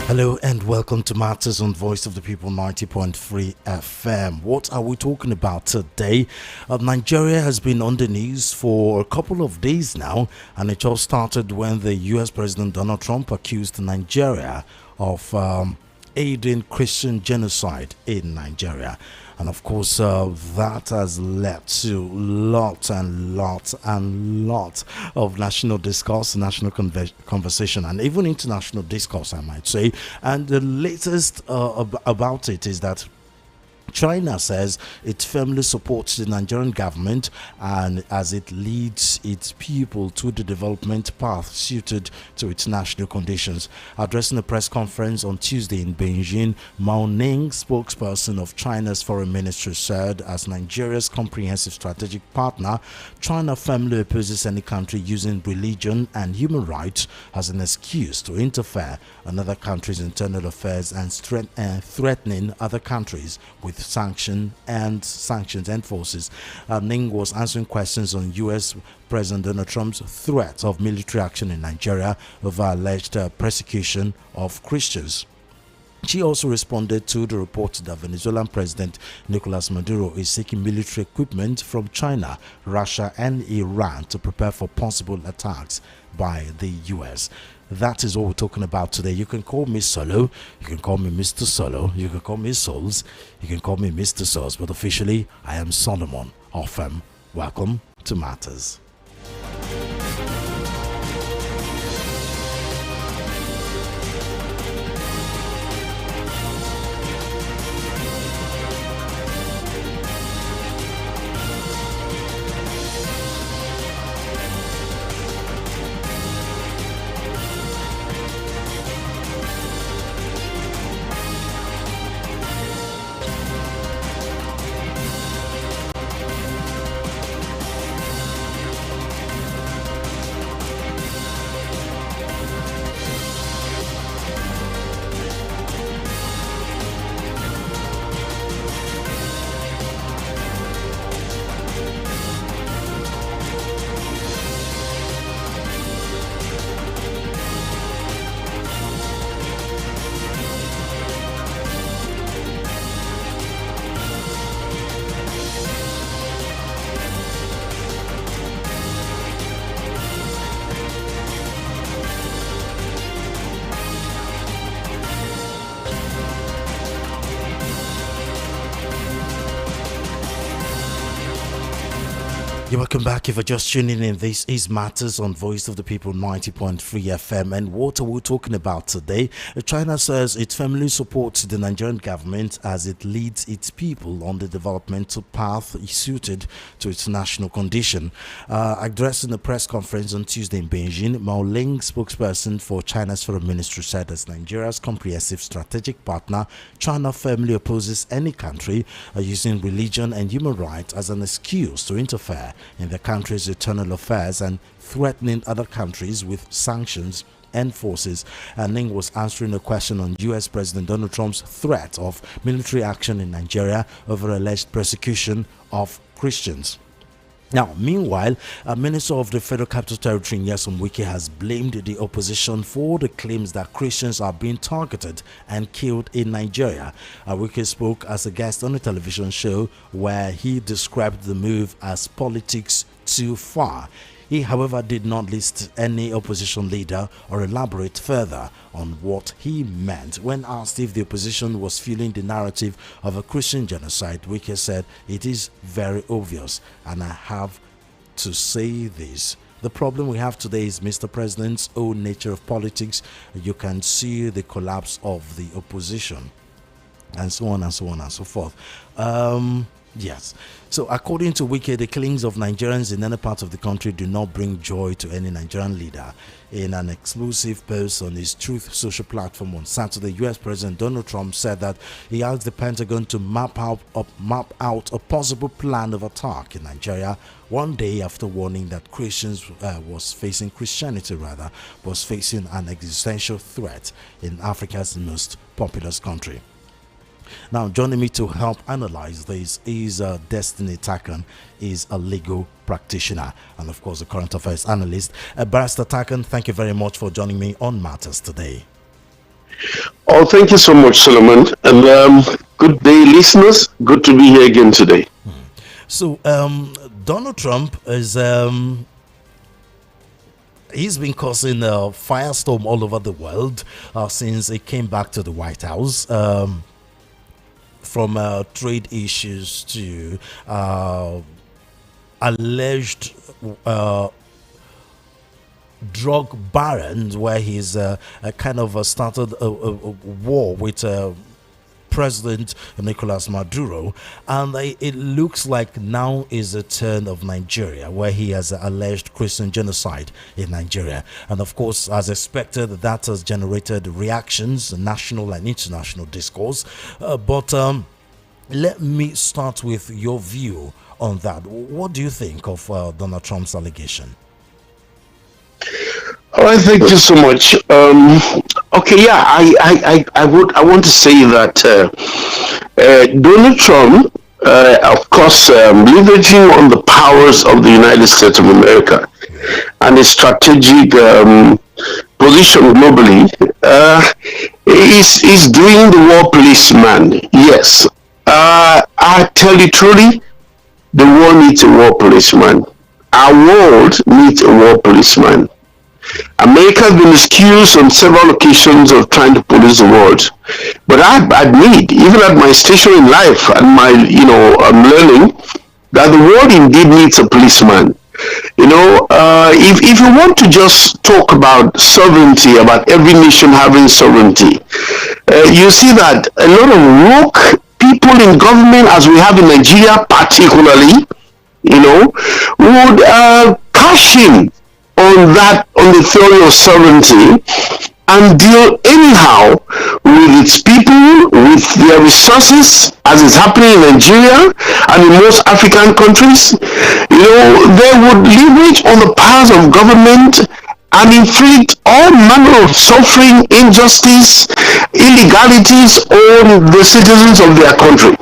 Hello and welcome to Matters on Voice of the People 90.3 FM. What are we talking about today? Nigeria has been on the news for a couple of days now, and it all started when the US President Donald Trump accused Nigeria of aiding Christian genocide in Nigeria. And of course, that has led to lots and lots and lots of national discourse, national conversation, and even international discourse, I might say. And the latest about it is that China says it firmly supports the Nigerian government and as it leads its people to the development path suited to its national conditions. Addressing a press conference on Tuesday in Beijing, Mao Ning, spokesperson of China's foreign ministry, said as Nigeria's comprehensive strategic partner, China firmly opposes any country using religion and human rights as an excuse to interfere in other countries' internal affairs and threatening other countries with sanctions and forces. Ning was answering questions on U.S. President Donald Trump's threat of military action in Nigeria over alleged persecution of Christians. She also responded to the report that Venezuelan President Nicolas Maduro is seeking military equipment from China, Russia, and Iran to prepare for possible attacks by the U.S. That is what we're talking about today. You can call me Solo, you can call me Mr. Solo, you can call me Souls, you can call me Mr. Souls, but officially I am Solomon Offem. Welcome to Matters. Welcome back. If you're just tuning in, this is Matters on Voice of the People 90.3 FM. And what are we talking about today? China says it firmly supports the Nigerian government as it leads its people on the developmental path suited to its national condition. Addressing a press conference on Tuesday in Beijing, Mao Ning, spokesperson for China's foreign ministry, said as Nigeria's comprehensive strategic partner, China firmly opposes any country using religion and human rights as an excuse to interfere in the country's internal affairs and threatening other countries with sanctions and forces. Ning was answering a question on U.S. President Donald Trump's threat of military action in Nigeria over alleged persecution of Christians. Now, meanwhile, Minister of the Federal Capital Territory, Nyesom Wike, has blamed the opposition for the claims that Christians are being targeted and killed in Nigeria. Wike spoke as a guest on a television show where he described the move as politics too far. He, however, did not list any opposition leader or elaborate further on what he meant. When asked if the opposition was fueling the narrative of a Christian genocide, Wike said, "It is very obvious, and I have to say this. The problem we have today is Mr. President's own nature of politics. You can see the collapse of the opposition," and so on and so on and so forth. Yes. So according to Wike, the killings of Nigerians in any part of the country do not bring joy to any Nigerian leader. In an exclusive post on his Truth social platform on Saturday, US President Donald Trump said that he asked the Pentagon to map out a possible plan of attack in Nigeria 1 day after warning that Christianity was facing an existential threat in Africa's most populous country. Now, joining me to help analyze this is Destiny Takan, is a legal practitioner and, of course, a current affairs analyst. Barrister Takan, thank you very much for joining me on Matters today. Oh, thank you so much, Solomon. And good day, listeners. Good to be here again today. So, Donald Trump is he's been causing a firestorm all over the world since he came back to the White House. From trade issues to alleged uh, drug barons, where he's kind of started a war with President Nicolas Maduro, and it looks like now is a turn of Nigeria, where he has alleged Christian genocide in Nigeria. And of course, as expected, that has generated reactions, national and international discourse. But let me start with your view on that. What do you think of Donald Trump's allegation? All right, thank you so much. Okay, yeah, I want to say that Donald Trump, of course, leveraging on the powers of the United States of America and a strategic position globally, is doing the war policeman. Yes, I tell you truly, the world needs a war policeman. Our world needs a war policeman. America has been accused on several occasions of trying to police the world. But I admit, even at my station in life and my, I'm learning that the world indeed needs a policeman. If you want to just talk about sovereignty, about every nation having sovereignty, you see that a lot of rogue people in government, as we have in Nigeria particularly, would cash in on the theory of sovereignty and deal anyhow with its people, with their resources, as is happening in Nigeria and in most African countries. They would leverage on the powers of government and inflict all manner of suffering, injustice, illegalities on the citizens of their country.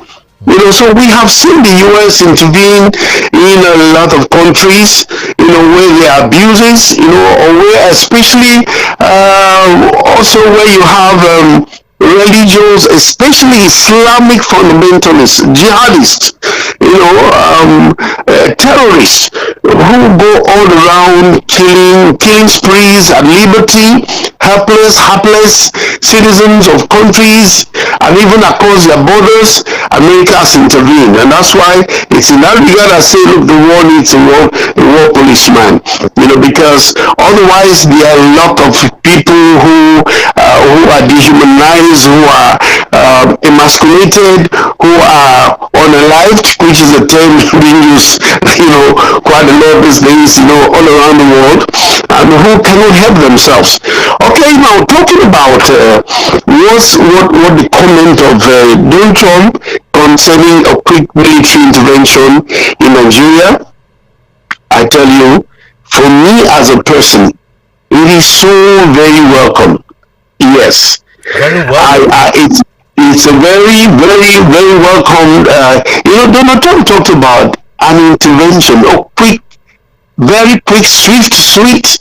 So we have seen the US intervene in a lot of countries, where there are abuses, or where especially also where you have religions, especially Islamic fundamentalists, jihadists, terrorists who go all around killing sprees at liberty, helpless, hapless citizens of countries, and even across their borders. America has intervened, and that's why it's in that regard I say, look, the war needs a war policeman, because otherwise there are a lot of people who are dehumanized, who are emasculated, who are unalived, which is a term being used, quite a lot these days, all around the world, and who cannot help themselves. Okay, now talking about what the comment of Donald Trump concerning a quick military intervention in Nigeria, I tell you, for me as a person, it is so very welcome. Yes, Very welcome. it's a very, very, very welcome. Donald Trump talked about an intervention, a quick, very quick, swift, sweet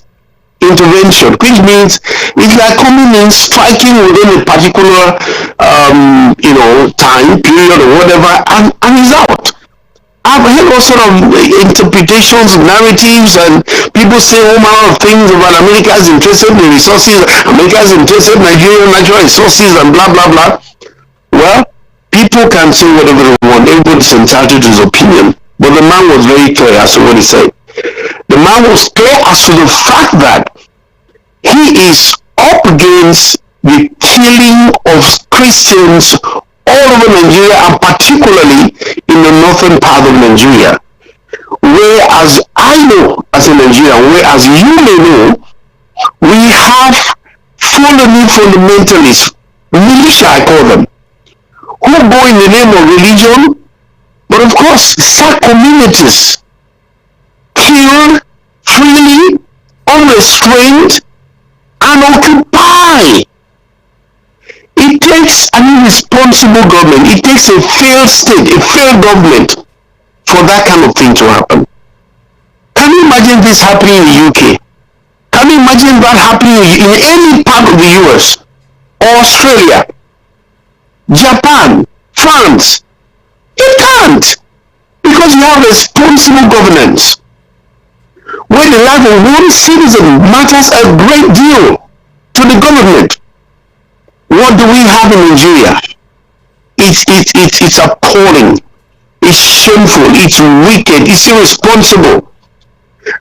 intervention, which means it's like coming in, striking within a particular, time period or whatever, and he's out. I've heard all sort of interpretations, narratives, and people say all manner of things about America is interested in resources, America is interested in Nigerian natural resources, and blah blah blah. Well, people can say whatever they want. Everybody's entitled to his opinion. But the man was very clear as to what he said. The man was clear as to the fact that he is up against the killing of Christians all over Nigeria, and particularly in the northern part of Nigeria. Whereas I know as a Nigerian, whereas you may know, we have Fulani fundamentalists, militia I call them, who go in the name of religion, but of course sack communities, kill freely, unrestrained, and occupy. It takes an irresponsible government, it takes a failed state, a failed government for that kind of thing to happen. Can you imagine this happening in the UK? Can you imagine that happening in any part of the US? Or Australia, Japan, France. It can't, because you have responsible governance where the life of one citizen matters a great deal to the government. What do we have in Nigeria? It's appalling. It's shameful. It's wicked. It's irresponsible.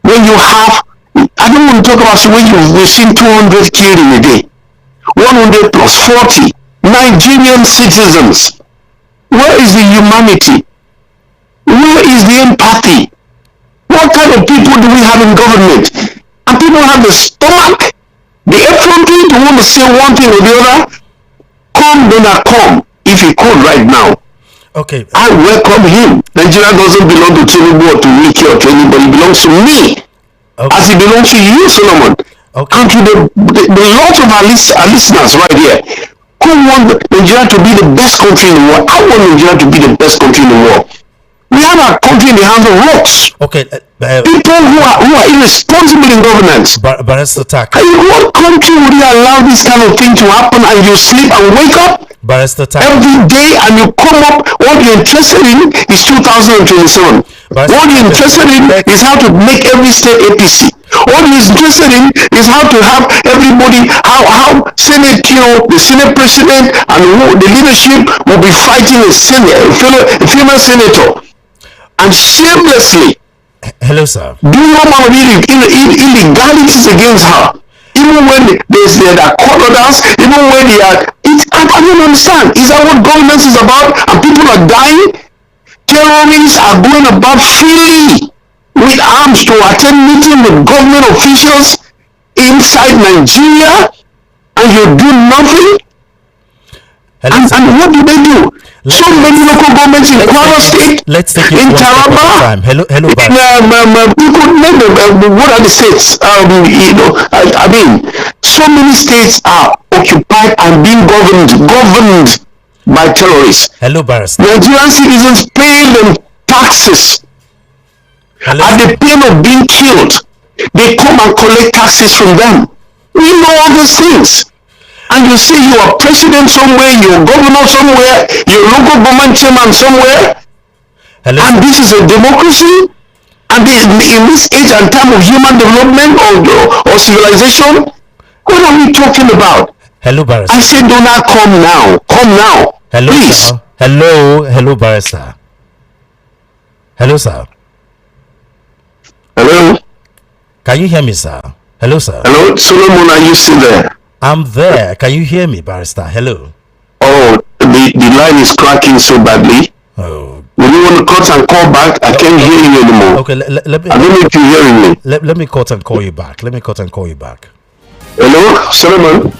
When you have, I don't want to talk about when we've seen 200 killed in a day, 100 plus 40 Nigerian citizens. Where is the humanity? Where is the empathy? What kind of people do we have in government? And people have the stomach, the effrontery to want to say one thing or the other. Come, Donald, come, if he could right now. Okay. I welcome him. Nigeria doesn't belong to Tinubu or to Wiki or to anybody. It belongs to me. Okay. As it belongs to you, Solomon. Okay. And to the lot of our listeners right here who want Nigeria to be the best country in the world. I want Nigeria to be the best country in the world. We have our country in the hands of rocks. Okay. People who are irresponsible in governance. Barrister Tak. In what country would you allow this kind of thing to happen and you sleep and wake up Barrister Tak. every day and you come up, what you're interested in is 2027. What you're interested in is how to make every state APC. What you're interested in is how to have everybody, how Senate, the Senate president and the leadership will be fighting a female senator. And shamelessly, Hello, sir. do no more illegalities against her. Even when there are court orders, even when they are, I don't understand. Is that what governance is about? And people are dying? Terrorists are going about freely with arms to attend meetings with government officials inside Nigeria, and you do nothing? And what do they do? So many local governments in Kwara State, in Taraba, Hello, what are the states? I mean, so many states are occupied and being governed by terrorists. Hello, Barrister. Nigerian citizens pay them taxes. Hello. At the pain of being killed, they come and collect taxes from them. We know all these things. And you see, you are president somewhere, you're governor somewhere, you're local government chairman somewhere. Hello. And this is a democracy. And in this age and time of human development or civilization, what are we talking about? Hello, Barrister. I said, do not come now. Come now. Hello, please. Sir. Hello, Barrister. Hello, sir. Hello. Can you hear me, sir? Hello, sir. Hello, Solomon, are you still there? I'm there. Can you hear me, Barrister? Hello. Oh, the line is cracking so badly. Oh. Will you want to cut and call back? I can't hear you anymore. Okay, let me. I don't know if you're hearing me. Let me cut and call you back. Let me cut and call you back. Hello, Solomon.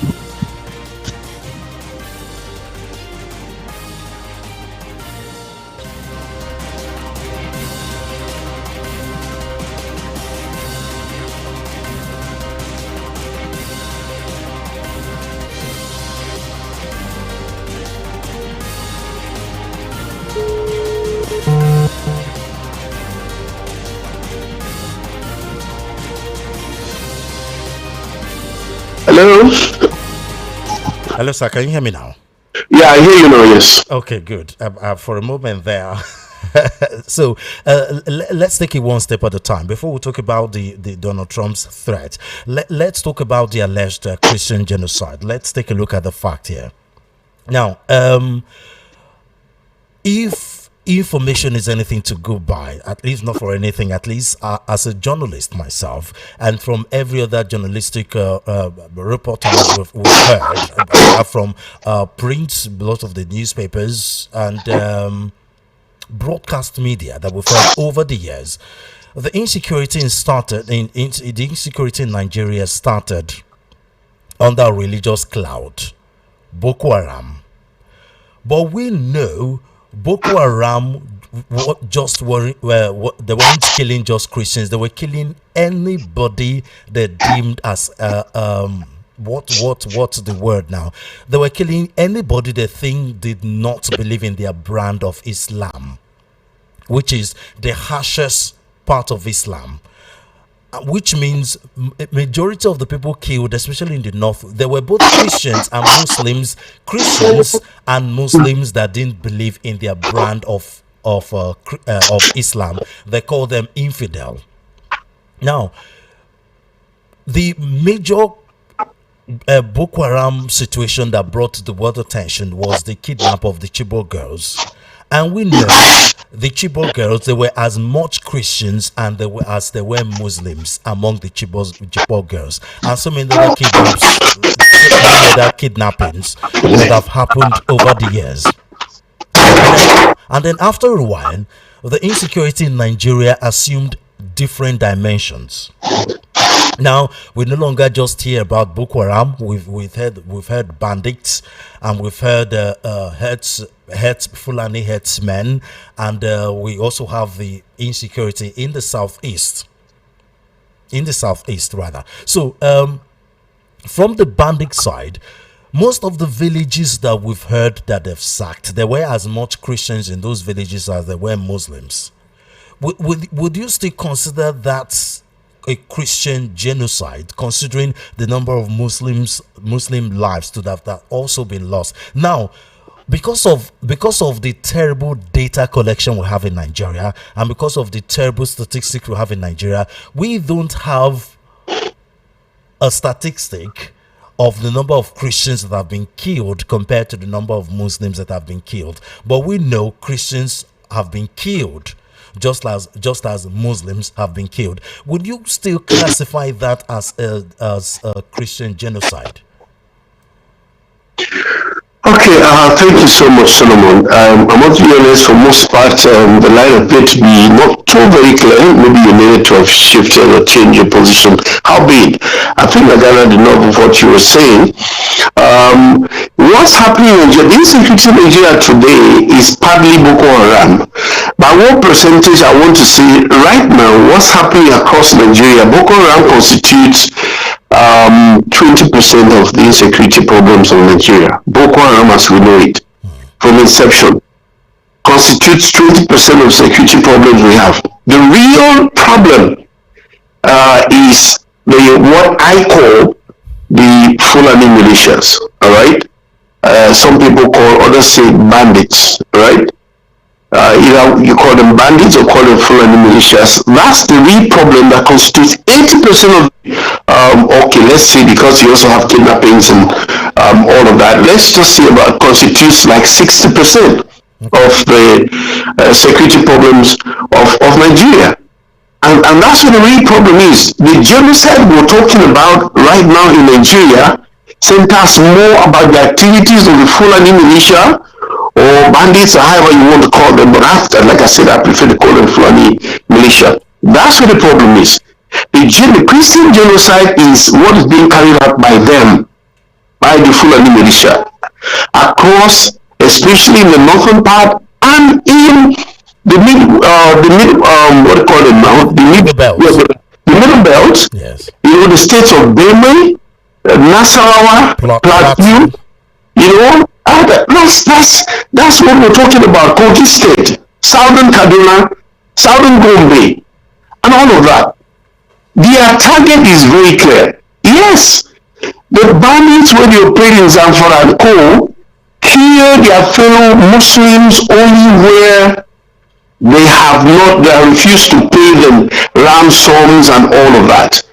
Hello? Hello, sir. Can you hear me now? Yeah, I hear you now, yes. Okay, good. For a moment there. So let's take it one step at a time. Before we talk about the Donald Trump's threat, let's talk about the alleged Christian genocide. Let's take a look at the fact here. Now, if information is anything to go by, at least not for anything, at least as a journalist myself, and from every other journalistic reportage we've heard from print, a lot of the newspapers and broadcast media that we've heard over the years, the insecurity the insecurity in Nigeria started under a religious cloud, Boko Haram. But we know Boko Haram they weren't killing just Christians. They were killing anybody they deemed as what's the word now? They were killing anybody they think did not believe in their brand of Islam, which is the harshest part of Islam. which means majority of the people killed, especially in the north, they were both Christians and Muslims. Christians and Muslims that didn't believe in their brand of Islam. They call them infidel. Now, the major Boko Haram situation that brought the world attention was the kidnap of the Chibok girls. And we know the Chibok girls, they were as much Christians and they were as they were Muslims among the Chibok girls. And so many other kidnappings would have happened over the years. And then after a while, the insecurity in Nigeria assumed different dimensions. Now we no longer just hear about Boko Haram. We've heard bandits, and we've heard Fulani herdsmen, and we also have the insecurity in the southeast. Rather. So from the bandit side, most of the villages that we've heard that they've sacked, there were as much Christians in those villages as there were Muslims. Would you still consider that a Christian genocide, considering the number of Muslim lives to that also been lost? Now, because of the terrible data collection we have in Nigeria, and because of the terrible statistics we have in Nigeria, we don't have a statistic of the number of Christians that have been killed compared to the number of Muslims that have been killed. But we know Christians have been killed just as Muslims have been killed. Would you still classify that as a Christian genocide? Okay, thank you so much, Solomon. I must be honest, for most part, the line appeared to be not so very clear. Maybe you needed to have shifted or changed your position. Howbeit, I think I gathered enough of what you were saying. What's happening in Nigeria, the insecurity in Nigeria today is partly Boko Haram. By what percentage I want to see right now, what's happening across Nigeria, Boko Haram constitutes 20% of the insecurity problems of Nigeria. Boko Haram, as we know it, from inception, constitutes 20% of security problems we have. The real problem is what I call the Fulani militias, all right? Some people call, others say bandits, right? Either you call them bandits or call them Fulani militias. That's the real problem that constitutes 80% of, okay, let's see, because you also have kidnappings and all of that. Let's just see about constitutes like 60% of the security problems of Nigeria. And that's what the real problem is. The genocide we're talking about right now in Nigeria centers more about the activities of the Fulani militia or bandits, or however you want to call them, but after, like I said, I prefer to call them Fulani militia. That's what the problem is. The Christian genocide is what is being carried out by them, by the Fulani militia, across, especially in the northern part and in the what do you call it now? The middle belt. The middle belt. Yes. You know, the states of Benue, Nasarawa, Plateau. You know, that's what we're talking about. Kogi State, Southern Kaduna, Southern Gombe, and all of that. Their target is very clear. Yes, the bandits, when they operate in Zamfara and Co, kill their fellow Muslims only where they refused to pay them ransoms and all of that.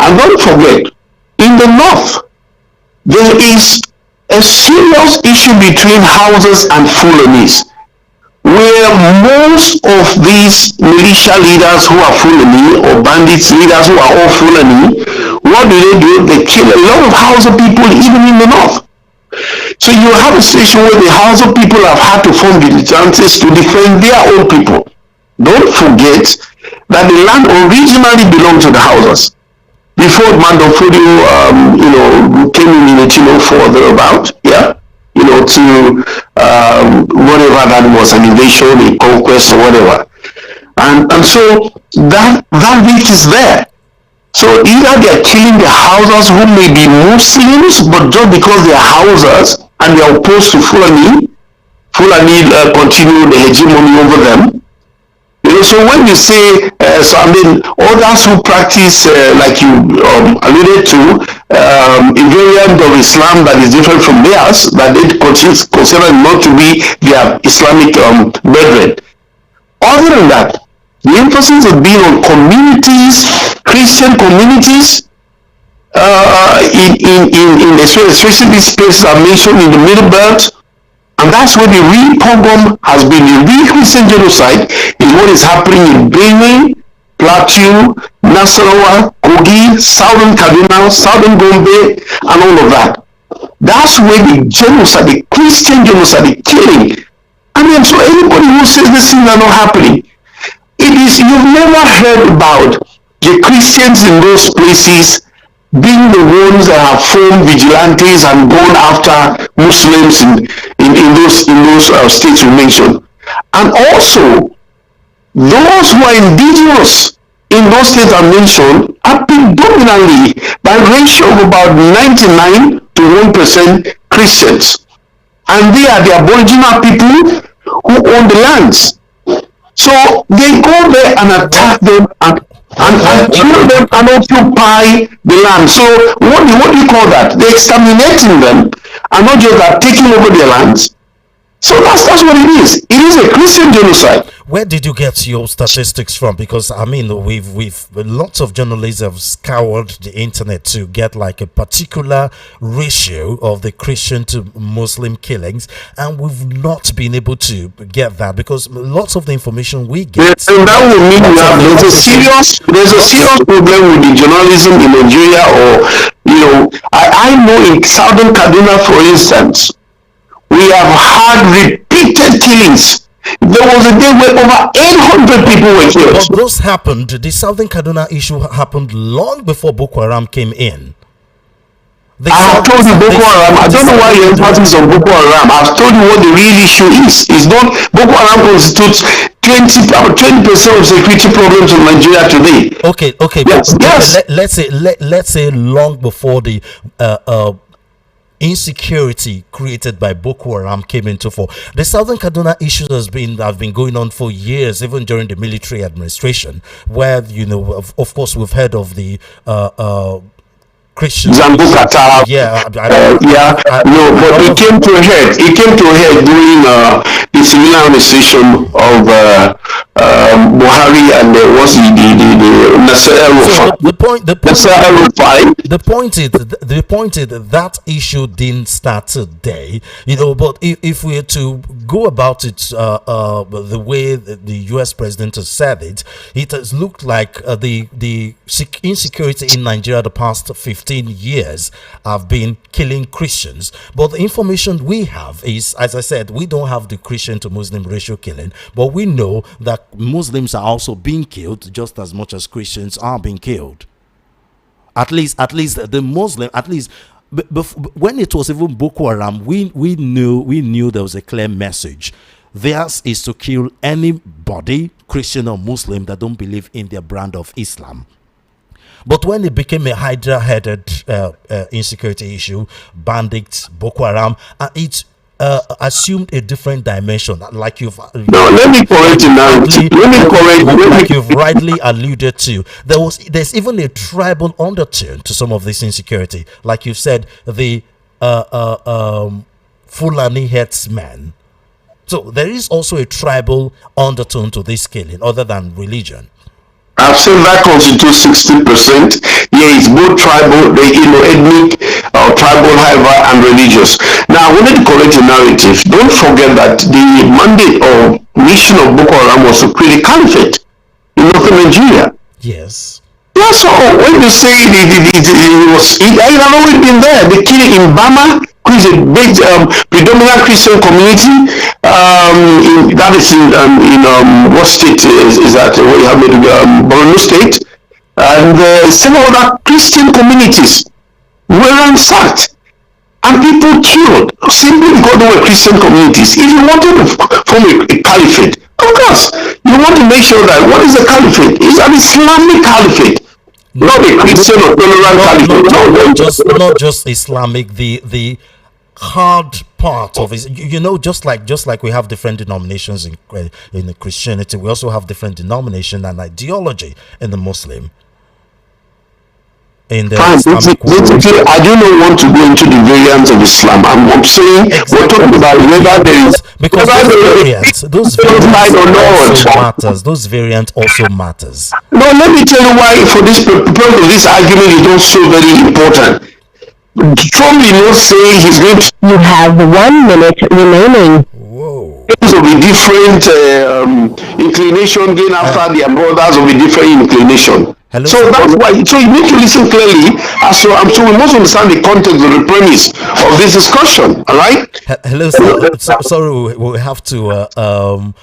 And don't forget, in the north, there is a serious issue between Hausas and Fulanis, where most of these militia leaders who are Fulani or bandits leaders who are all Fulani, what do? They kill a lot of Hausa people even in the north. So you have a situation where the Hausa people have had to form vigilantes to defend their own people. Don't forget that the land originally belonged to the Hausas. Before Mandofodio, came in 1804 thereabout, yeah, to whatever that was, an invasion, a conquest, or whatever, and so that reach is there. So either they are killing the Hausas who may be Muslims, but just because they are Hausas and they are opposed to Fulani continue the hegemony over them. So when you say, so I mean, others who practice, like you alluded to, a variant of Islam that is different from theirs, that they consider not to be their Islamic brethren. Other than that, the emphasis has been on communities, Christian communities, in especially these places I mentioned in the Middle Belt. And that's where the real pogrom has been. The real Christian genocide is what is happening in Benue, Plateau, Nasarawa, Kogi, Southern Kaduna, Southern Gombe, and all of that. That's where the genocide, the Christian genocide, the killing. I mean, so anybody who says these things are not happening, you've never heard about the Christians in those places being the ones that have formed vigilantes and gone after Muslims in those states you mentioned. And also, those who are indigenous in those states I mentioned are predominantly by ratio of about 99 to 1% Christians. And they are the aboriginal people who own the lands. So they go there and attack them and kill them and occupy the land. So what do you call that? They're exterminating them and not just that, taking over their lands. So that's what it is. It is a Christian genocide. Where did you get your statistics from? Because I mean, we've lots of journalists have scoured the internet to get like a particular ratio of the Christian to Muslim killings, and we've not been able to get that because lots of the information we get. And that will mean there's a serious problem with the journalism in Nigeria, or I know in Southern Kaduna, for instance, we have had repeated killings. There was a day where over 800 people were killed. But those happened, the Southern Kaduna issue happened long before Boko Haram came in. I have told you Boko Haram. I don't know why you're emphasis on Boko Haram. I've told you what the real issue is. It's not Boko Haram constitutes 20% of security problems in Nigeria today. Okay. Yes. Let's say long before the insecurity created by Boko Haram came into force. The Southern Kaduna issues have been going on for years, even during the military administration, where of course we've heard of the Christians. Zambo Qatar. Yeah, but it came to a head. It came to a head during the civil administration of Buhari and what's the Nasser El-Rufai. The point is that issue didn't start today, But if we are to go about it the way the U.S. president has said it, it has looked like the insecurity in Nigeria the past 15 years have been killing Christians. But the information we have is, as I said, we don't have the Christian to Muslim ratio killing, but we know that Muslims are also being killed just as much as Christians are being killed. At least the Muslim, when it was even Boko Haram, we knew there was a clear message. Theirs is to kill anybody, Christian or Muslim, that don't believe in their brand of Islam. But when it became a Hydra-headed insecurity issue, bandits, Boko Haram, it assumed a different dimension. Like let me correct you now. Like you've rightly alluded to, there's even a tribal undertone to some of this insecurity. Like you said, the Fulani headsmen. So there is also a tribal undertone to this killing, other than religion. I've said that constitutes 60%. Yeah, it's both tribal, ethnic, tribal, however, and religious. Now, I wanted to correct the narrative. Don't forget that the mandate or mission of Boko Haram was to create a caliphate in northern Nigeria. Yes. Yeah, so when you say it had always been there. The killing in Bama, which is a big predominant Christian community, that is in what state is that? Where you have Borno State, and several other Christian communities were ransacked and people killed simply because they were Christian communities. If you wanted to form a caliphate, of course, you want to make sure that what is a caliphate? It's an Islamic caliphate. Not a Christian or tolerant caliphate. Not just Islamic. The hard part of it. You know, just like we have different denominations in the Christianity, we also have different denomination and ideology in the Muslim. In the Fine, Islamic world. basically, I do not want to go into the variants of Islam. I'm saying we're talking about whether there is because those variants also matters. Those variants also matters. No, let me tell you why. For this purpose of this argument is not so very important. Trump is not saying he's going to. You have 1 minute remaining. Whoa. Of a different inclination, going after their brothers of a different inclination. Hello, so that's why. So you need to listen clearly. So we must understand the context of the premise of this discussion. All right. Hello, sir. Sorry, we have to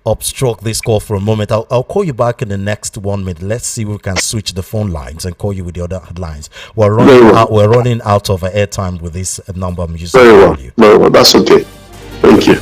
obstruct this call for a moment. I'll call you back in the next 1 minute. Let's see if we can switch the phone lines and call you with the other lines. We're running out of airtime with this number I'm using. Very well. That's okay. Thank you.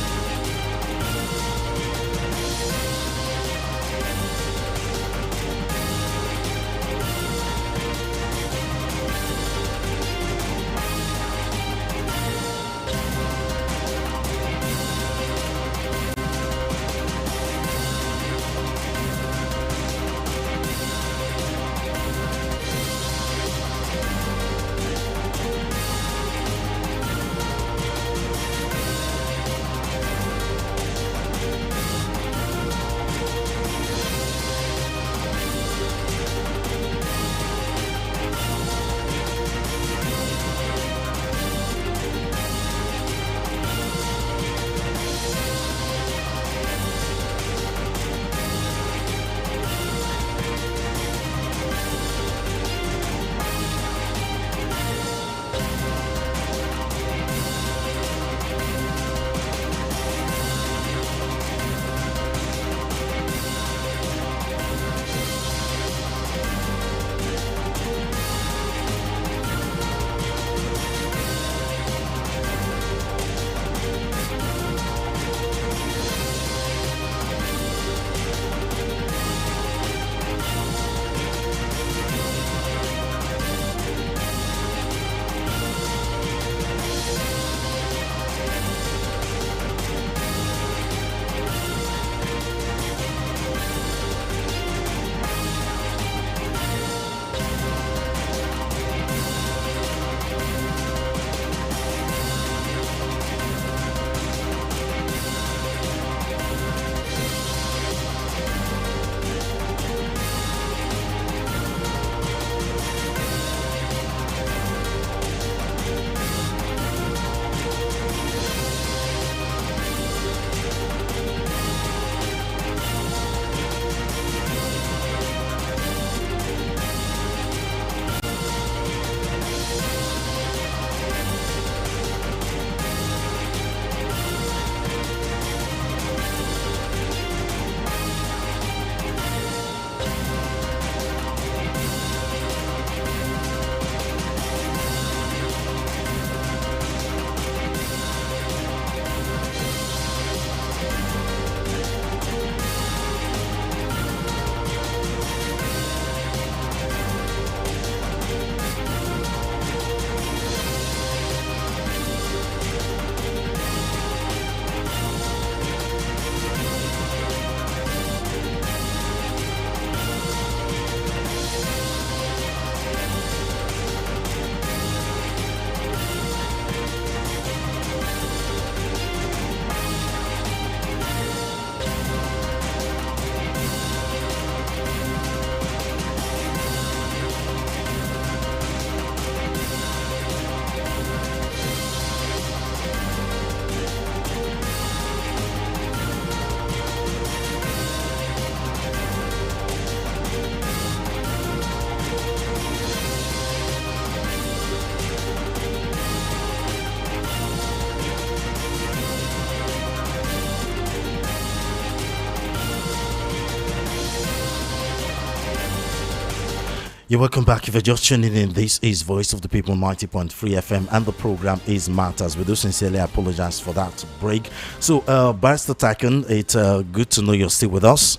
You're welcome back. If you're just tuning in, this is Voice of the People 90.3 FM and the program is Matters. We do sincerely apologize for that break. So, Barrister Taken, it's good to know you're still with us.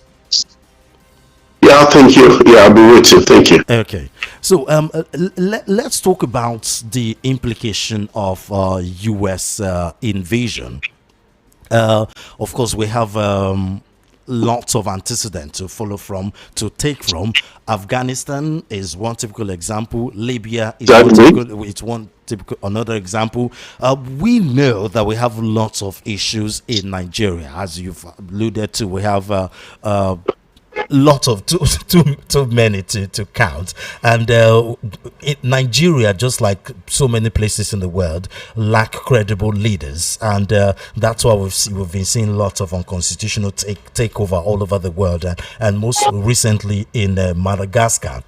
Yeah, thank you. Yeah, I'll be waiting. Thank you. Okay, so let's talk about the implication of U.S. Invasion. Of course, we have lots of antecedents to follow from, to take from. Afghanistan is one typical example. Libya is one Exactly. typical. It's one typical another example. We know that we have lots of issues in Nigeria, as you've alluded to. We have lot of too many to count, and Nigeria, just like so many places in the world, lack credible leaders, and that's why we've been seeing lots of unconstitutional takeover all over the world, and most recently in Madagascar.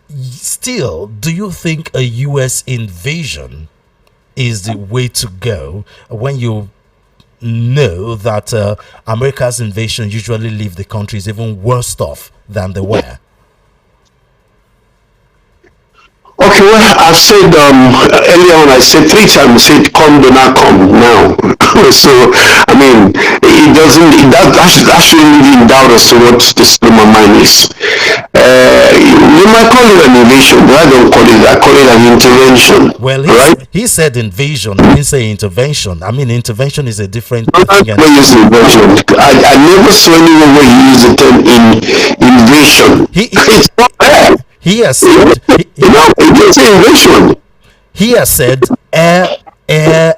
Still, do you think a U.S. invasion is the way to go when you know that America's invasion usually leave the countries even worse off than they were? Okay, well, I've said earlier on, I said three times, I said come, do not come now. So, I mean, that shouldn't even doubt as to what the state of my mind is. You might call it an invasion, but I don't call it, I call it an intervention, Well, right? he said invasion, he didn't say intervention. I mean, intervention is a different I'm not thing. going to use invasion. I never saw anyone where he used the term invasion. He It's not there. he has said It is invasion. he has said air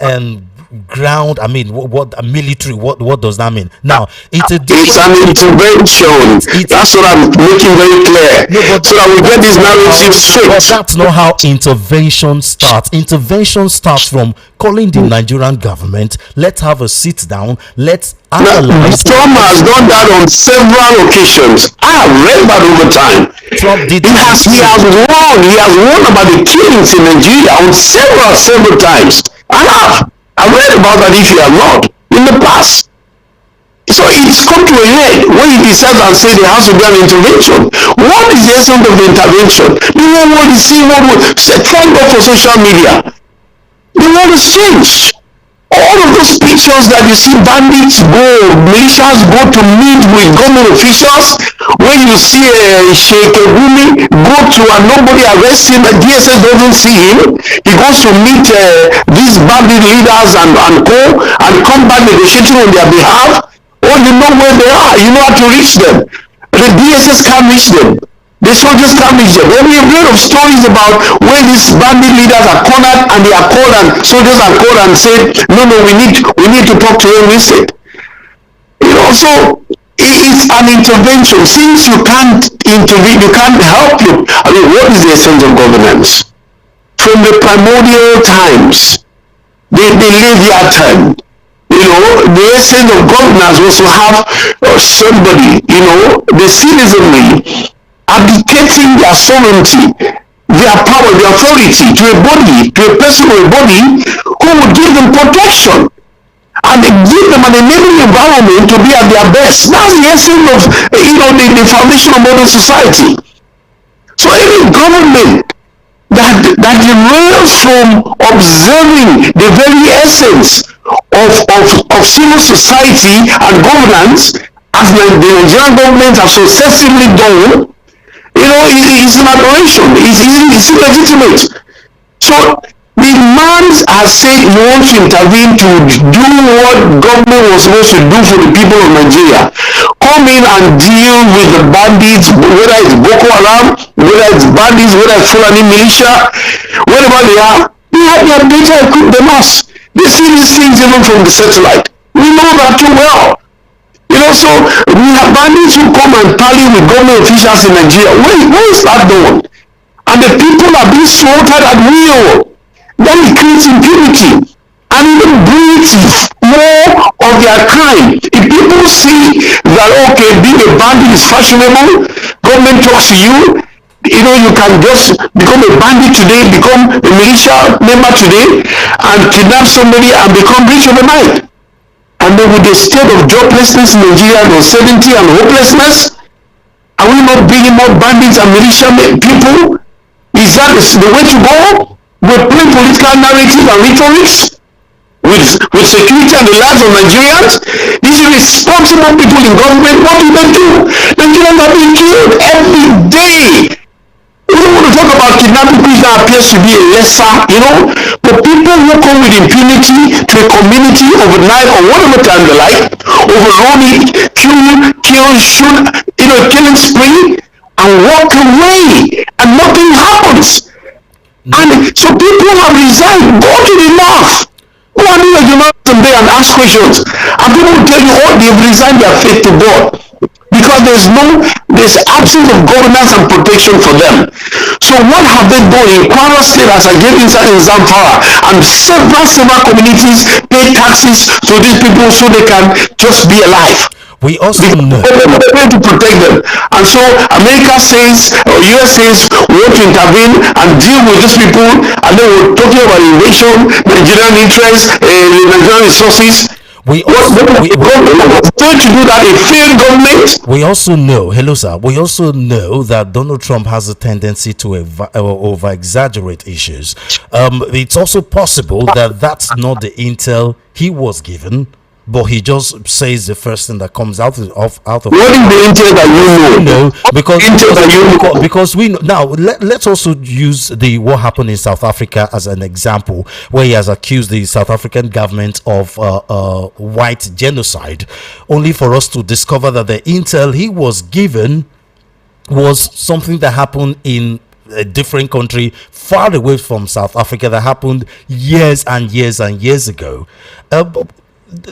and ground. I mean, what military? What does that mean? Now, it's a It's an intervention. That's what I'm making very clear. No, but so that we get this narrative But straight. that's not how intervention starts. Intervention starts from calling the Nigerian government. Let's have a sit down. Let's Now, analyze. Trump has done that on several occasions. I have read that over time. Trump did He has won. He has won about the killings in Nigeria on several times. I've read about that if you have not in the past. So it's come to a head when he decides and say there has to be an intervention. What is the essence of the intervention? The whole world is seeing what we thank God for social media. The world has changed. All of those pictures that you see bandits go, militias go to meet with government officials, when you see Sheikh Gumi go to and nobody arrests him, and DSS doesn't see him, he goes to meet these bandit leaders and co, and come back negotiating on their behalf. Oh, you know where they are, you know how to reach them. The DSS can't reach them. The soldiers can't reach them. We have heard of stories about where these bandit leaders are cornered and they are called and soldiers are called and said, no, we need to talk to them instead. So it's an intervention. Since you can't intervene, you can't help you. I mean, what is the essence of governance? From the primordial times, they live their time. The essence of governance was to have somebody, the citizenry abdicating their sovereignty, their power, their authority to a body, to a person or a body who would give them protection and give them an enabling environment to be at their best. That's the essence of the foundation of modern society. So any government that derails from observing the very essence of civil society and governance, as the Nigerian government have successively done, it's an aberration. It's illegitimate. So the man has said he wants to intervene to do what government was supposed to do for the people of Nigeria. Come in and deal with the bandits, whether it's Boko Haram, whether it's bandits, whether it's Fulani militia, wherever they are. They have better equipped than us. They see these things even from the satellite. We know that too well. So we have bandits who come and parley with government officials in Nigeria. Where is that done? And the people are being slaughtered at will. Then it creates impunity and even breeds more of their crime. If people see that, okay, being a bandit is fashionable, government talks to you, you can just become a bandit today, become a militia member today, and kidnap somebody and become rich overnight. And then with the state of joblessness in Nigeria and uncertainty and hopelessness, are we not bringing more bandits and militia people? Is that the way to go? We play political narrative and rhetorics. with security and the lives of Nigerians? These irresponsible people in government, what do they do? Nigerians are being killed every day. We don't want to talk about kidnapping, which now appears to be a lesser, but people who come with impunity to a community overnight or whatever time they like, overrun it, kill, shoot, killing spree, and walk away, and nothing happens. And so people have resigned. Go to the north. Go and do a journalism there and ask questions. And people will tell you, they've resigned their faith to God. Because there's absence of governance and protection for them. So what have they done in Kwara State, as I gave inside in Zamfara, and several communities pay taxes to these people so they can just be alive? We also know to protect them, and so America says, or US says, we want to intervene and deal with these people, and then we're talking about invasion, Nigerian interests, Nigerian resources. We also know, hello sir, we also know that Donald Trump has a tendency to over exaggerate issues. It's also possible that that's not the intel he was given, but he just says the first thing that comes out of what is the intel that you know? Because we know now. Let's also use what happened in South Africa as an example, where he has accused the South African government of white genocide, only for us to discover that the intel he was given was something that happened in a different country far away from South Africa, that happened years and years and years ago.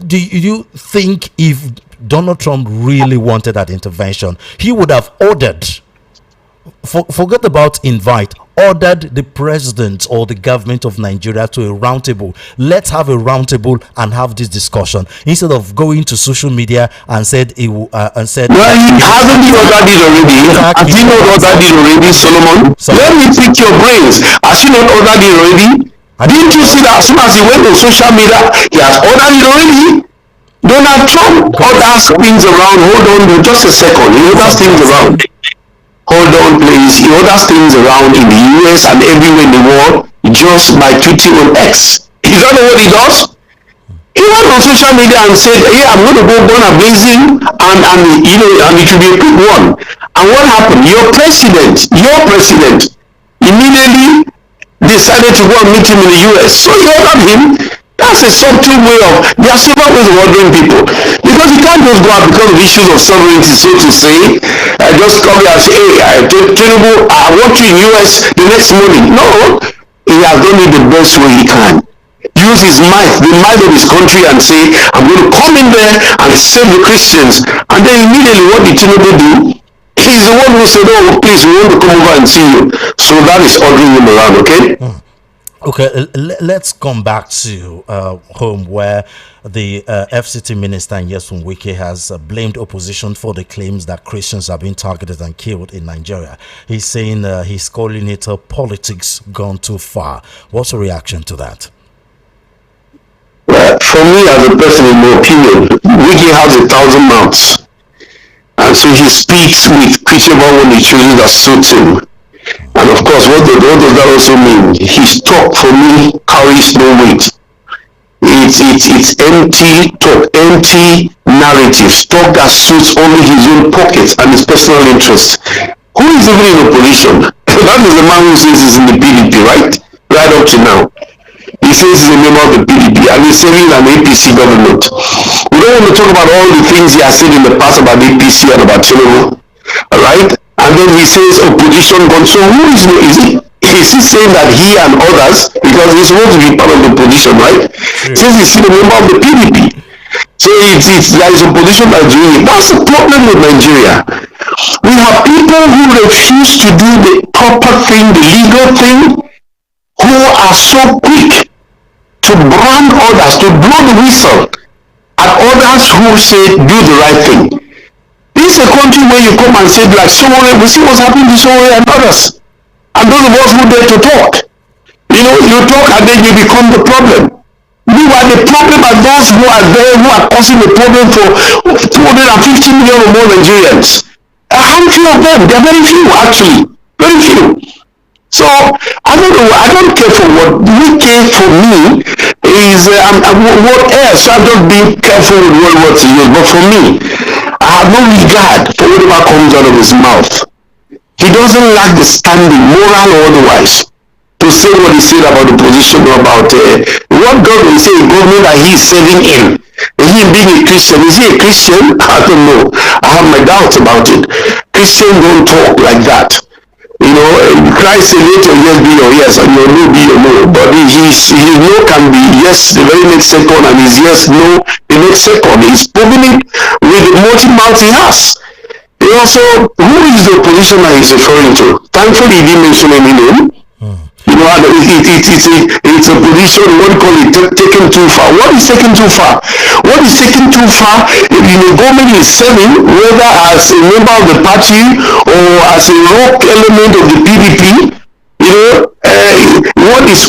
Do you think if Donald Trump really wanted that intervention, he would have ordered, forget about invite, ordered the president or the government of Nigeria to a roundtable? Let's have a roundtable and have this discussion, instead of going to social media and said well, hasn't he ordered it already? Has he not ordered it already, Solomon? Let me pick your brains. Has he not ordered it already? Didn't you see that as soon as he went on social media, he has ordered it already? Donald Trump orders things around. Hold on, just a second. He orders things around. Hold on, please. He orders things around in the US and everywhere in the world just by tweeting on X. You don't know what he does? He went on social media and said, "Yeah, I'm going to go gun blazing, and it will be a quick one." And what happened? Your president, immediately decided to go and meet him in the US. So he ordered him. That's a subtle way there are several ways of ordering people. Because you can't just go out because of issues of sovereignty, so to say. Just come here and say, "Hey, Tinubu, I want you in US the next morning." No, he has done it the best way he can. Use his might, the might of his country, and say, "I'm going to come in there and save the Christians." And then immediately what did Tinubu do? He's the one who said, "Oh, please, we want to come over and see you." So that is ordering him around, okay? Okay, let's come back to home, where the FCT minister Nyesom Wike has blamed opposition for the claims that Christians have been targeted and killed in Nigeria. He's saying he's calling it politics gone too far. What's your reaction to that? Well, for me, as a person, in my opinion, Wike has 1,000 mouths. And so he speaks with preachable when he chooses that suits him. And of course, what does that also mean? His talk for me carries no weight. It's empty talk, empty narratives, talk that suits only his own pockets and his personal interests. Who is even in opposition? That is the man who says he's in the PDP, right? Right up to now. He says he's a member of the PDP and he's serving an APC government. We don't want to talk about all the things he has said in the past about APC and about Tinubu, right? And then he says opposition gone. So who is he? Is he saying that he and others, because he's supposed to be part of the opposition, right? Says he's a member of the PDP. So there is opposition that is doing it. That's the problem with Nigeria. We have people who refuse to do the proper thing, the legal thing, who are so quick to brand others, to blow the whistle at others who say do the right thing. This is a country where you come and say, like, Somore, we see what's happening to Somore and others. And those of us who dare to talk. You talk and then you become the problem. Meanwhile, the problem are those who are there, who are causing the problem for 250 million or more Nigerians. A handful of them. There are very few, actually. Very few. So, I don't know. I don't care for what we care for me. what else? So I'm just being careful with what words he use. But for me, I have no regard for whatever comes out of his mouth. He doesn't lack the standing, moral or otherwise, to say what he said about the position about what government say government that he is serving in. Him being a Christian, is he a Christian? I don't know. I have my doubts about it. Christians don't talk like that. Christ said, let your yes be your yes and your no be your no. But his no can be yes the very next second, and his yes no the next second. He's proving it with the multi mouth he has. He also, who is the opposition that he's referring to? Thankfully, he didn't mention any name. It's a position, what do you call it, taken too far. What is taken too far? What is taken too far if the government is serving, whether as a member of the party or as a rogue element of the PDP, what is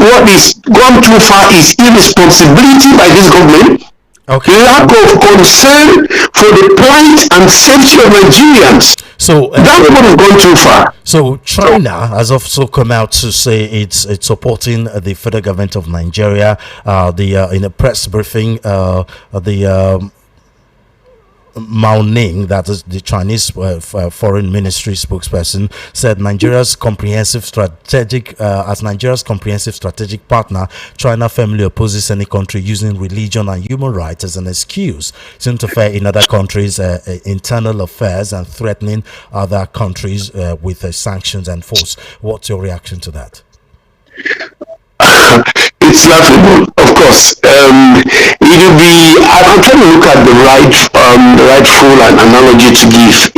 gone too far is irresponsibility by this government. Okay. Lack of concern for the plight and safety of Nigerians. So that's what has gone too far. So China has also come out to say it's supporting the federal government of Nigeria. In a press briefing, Mao Ning, that is the Chinese foreign ministry spokesperson, said Nigeria's comprehensive strategic partner, China firmly opposes any country using religion and human rights as an excuse to interfere in other countries' internal affairs and threatening other countries with sanctions and force. What's your reaction to that? It's laughable, of course. I'm trying to look at the rightful analogy to give.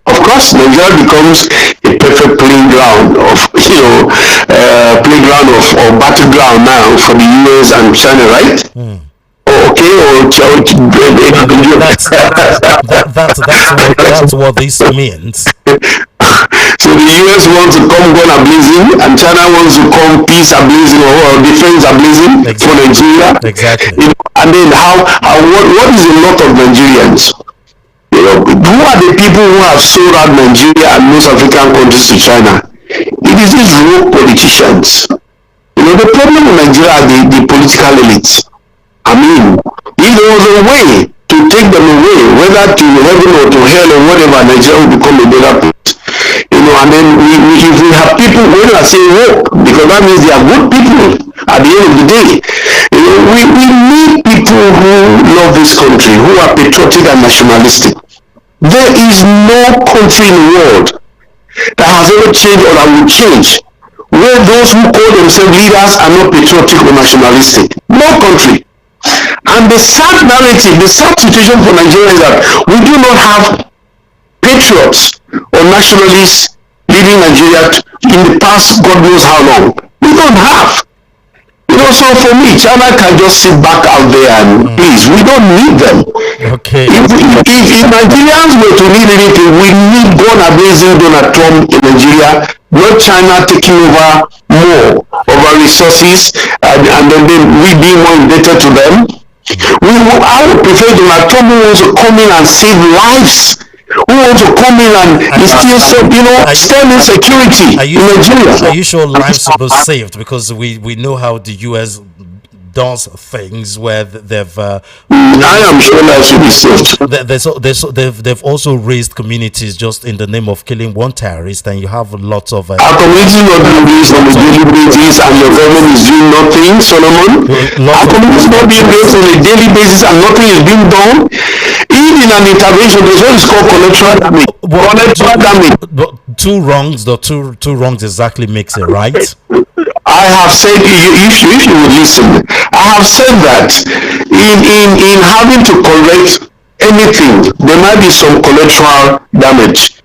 Of course, Nigeria becomes a perfect playground or battleground now for the US and China, right? Okay, that's what this means. So the US wants to come gun a-blazing, and China wants to come peace a-blazing or defense a-blazing for Nigeria. Exactly. And then what is a lot of Nigerians? Who are the people who have sold out Nigeria and most African countries to China? It is these rogue politicians. The problem with Nigeria are the political elites. I mean, if there was a way to take them away, whether to heaven or to hell or whatever, Nigeria will become a better place. And then if we have people, when I say woke, because that means they are good people at the end of the day. We need people who love this country, who are patriotic and nationalistic. There is no country in the world that has ever changed or that will change where those who call themselves leaders are not patriotic or nationalistic. No country. And the sad narrative, the sad situation for Nigeria is that we do not have patriots or nationalists leading Nigeria in the past God knows how long. We don't have. So for me, China can just sit back out there and please, we don't need them. Okay. If Nigerians were to need anything, we need gun-a-blazing Donald Trump in Nigeria, not China taking over more of our resources and then we being more indebted to them. I would prefer Donald Trump who wants to come in and save lives, who wants to come in and instill some, standing security in Nigeria. Are you sure lives will be saved? Because we know how the US does things where they've. I am sure lives will be saved. They've also raised communities just in the name of killing one terrorist, and you have lots of. Our community not being raised on a daily basis, and your government is doing nothing, Solomon. Our community is not being raised on a daily basis, and nothing is being done. Even an intervention, there's what is called collateral damage. But two wrongs exactly makes it right. I have said, if you would listen, I have said that in having to correct anything, there might be some collateral damage.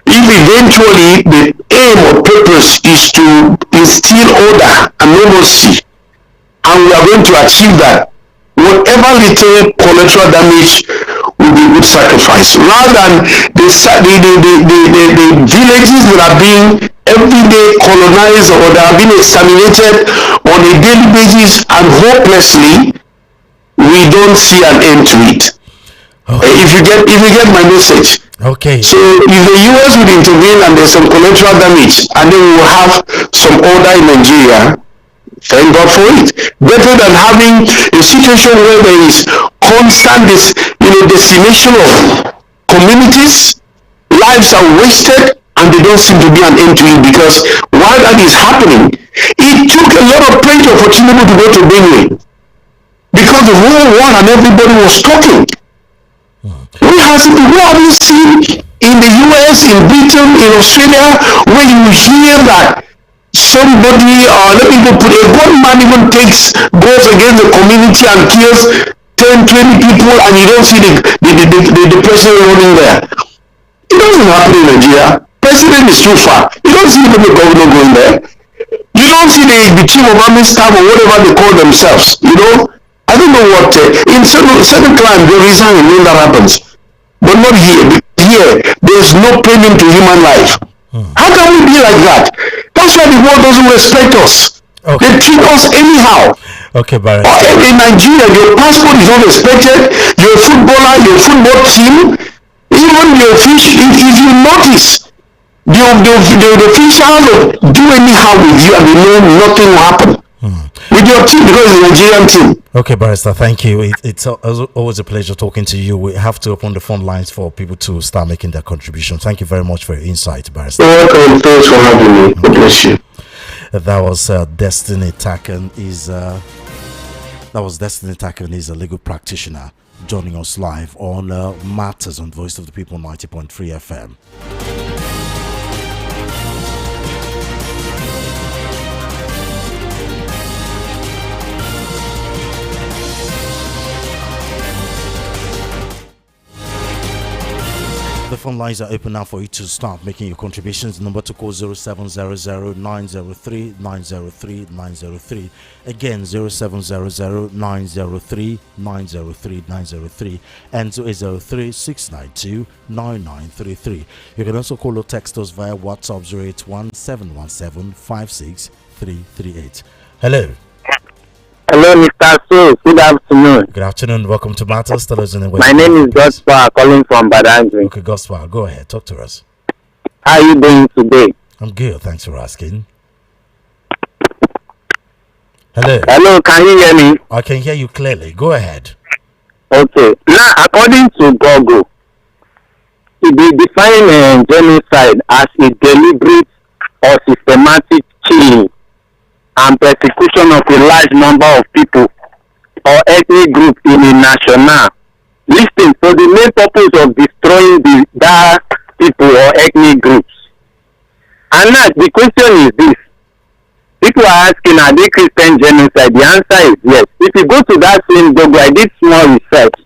If eventually the aim or purpose is to instill order and normalcy, and we are going to achieve that, whatever little collateral damage will be good sacrifice, rather than the villages that are being every day colonized or they are being exterminated on a daily basis, and hopelessly we don't see an end to it. If you get my message. Okay. So if the US would intervene and there's some collateral damage, and then we will have some order in Nigeria, Thank God for it. Better than having a situation where there is constant decimation of communities, lives are wasted, and they don't seem to be an end to it, because while that is happening, it took a lot of pressure for Tinubu to go to Benue, because the whole world and everybody was talking. Where have you seen in the US, in Britain, in Australia, where you hear that somebody, let me put a gunman even goes against the community and kills 10, 20 people, and you don't see the president running there? It doesn't happen in Nigeria. President is too far. You don't see the governor going there. You don't see the chief of army staff or whatever they call themselves. I don't know what, in certain climes they resign when that happens. But not here. Here, there's no premium to human life. How can we be like that? That's why the world doesn't respect us. Okay. They treat us anyhow. Okay, Barrister. In Nigeria, your passport is not respected. Your footballer, your football team, even your fish, if you notice, the officials do anyhow with you, and you know nothing will happen with your team, because it's a Nigerian team. Okay, Barrister, thank you. It's always a pleasure talking to you. We have to open the phone lines for people to start making their contribution. Thank you very much for your insight, Barrister. You're welcome. Thanks for having me. God bless you. That was Destiny Takan. Destiny Takan is a legal practitioner joining us live on Matters on Voice of the People 90.3 FM. The phone lines are open now for you to start making your contributions. The number to call 0700-903-903-903. Again, 0700-903-903-903 and 0803-692-9933. You can also call or text us via WhatsApp 081-717-56338. Hello. Hello, Mr. So. Good afternoon. Good afternoon. Welcome to Matters. Tell us in the way. My name is Gospel, calling from Badangry. Okay, Gospel, go ahead. Talk to us. How are you doing today? I'm good. Thanks for asking. Hello. Hello, can you hear me? I can hear you clearly. Go ahead. Okay. Now, according to Google, they define genocide as a deliberate or systematic killing and persecution of a large number of people or ethnic group in a national listing for the main purpose of destroying that people or ethnic groups. And now the question is this: people are asking, are they Christian genocide? The answer is yes. If you go to that same Google, I did small research.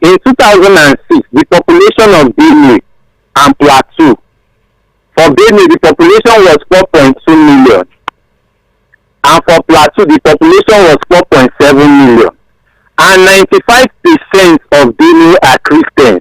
In 2006, the population of Benue and Plateau, for Benue the population was 4.2 million. And for Plateau, the population was 4.7 million. And 95% of Benue are Christians.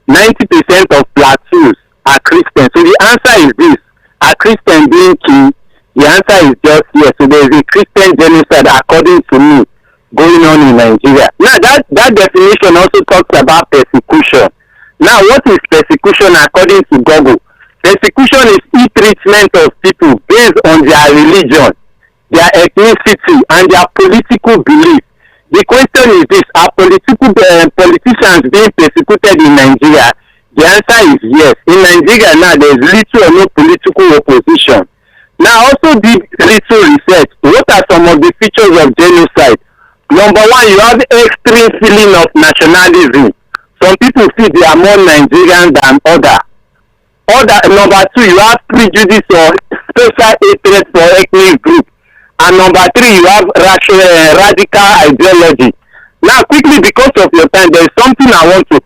90% of Plateaus are Christians. So the answer is this: are Christians being killed? The answer is just yes. So there is a Christian genocide, according to me, going on in Nigeria. Now that definition also talks about persecution. Now what is persecution according to Google? Persecution is ill-treatment of people based on their religion, their ethnicity, and their political belief. The question is this: are politicians being persecuted in Nigeria? The answer is yes. In Nigeria now, there is little or no political opposition. Now, also did little research. What are some of the features of genocide? Number one, you have extreme feeling of nationalism. Some people feel they are more Nigerian than other. Number two, you have prejudice or special hatred for ethnic group. And number three, you have radical ideology. Now, quickly, because of your time, there is something I want to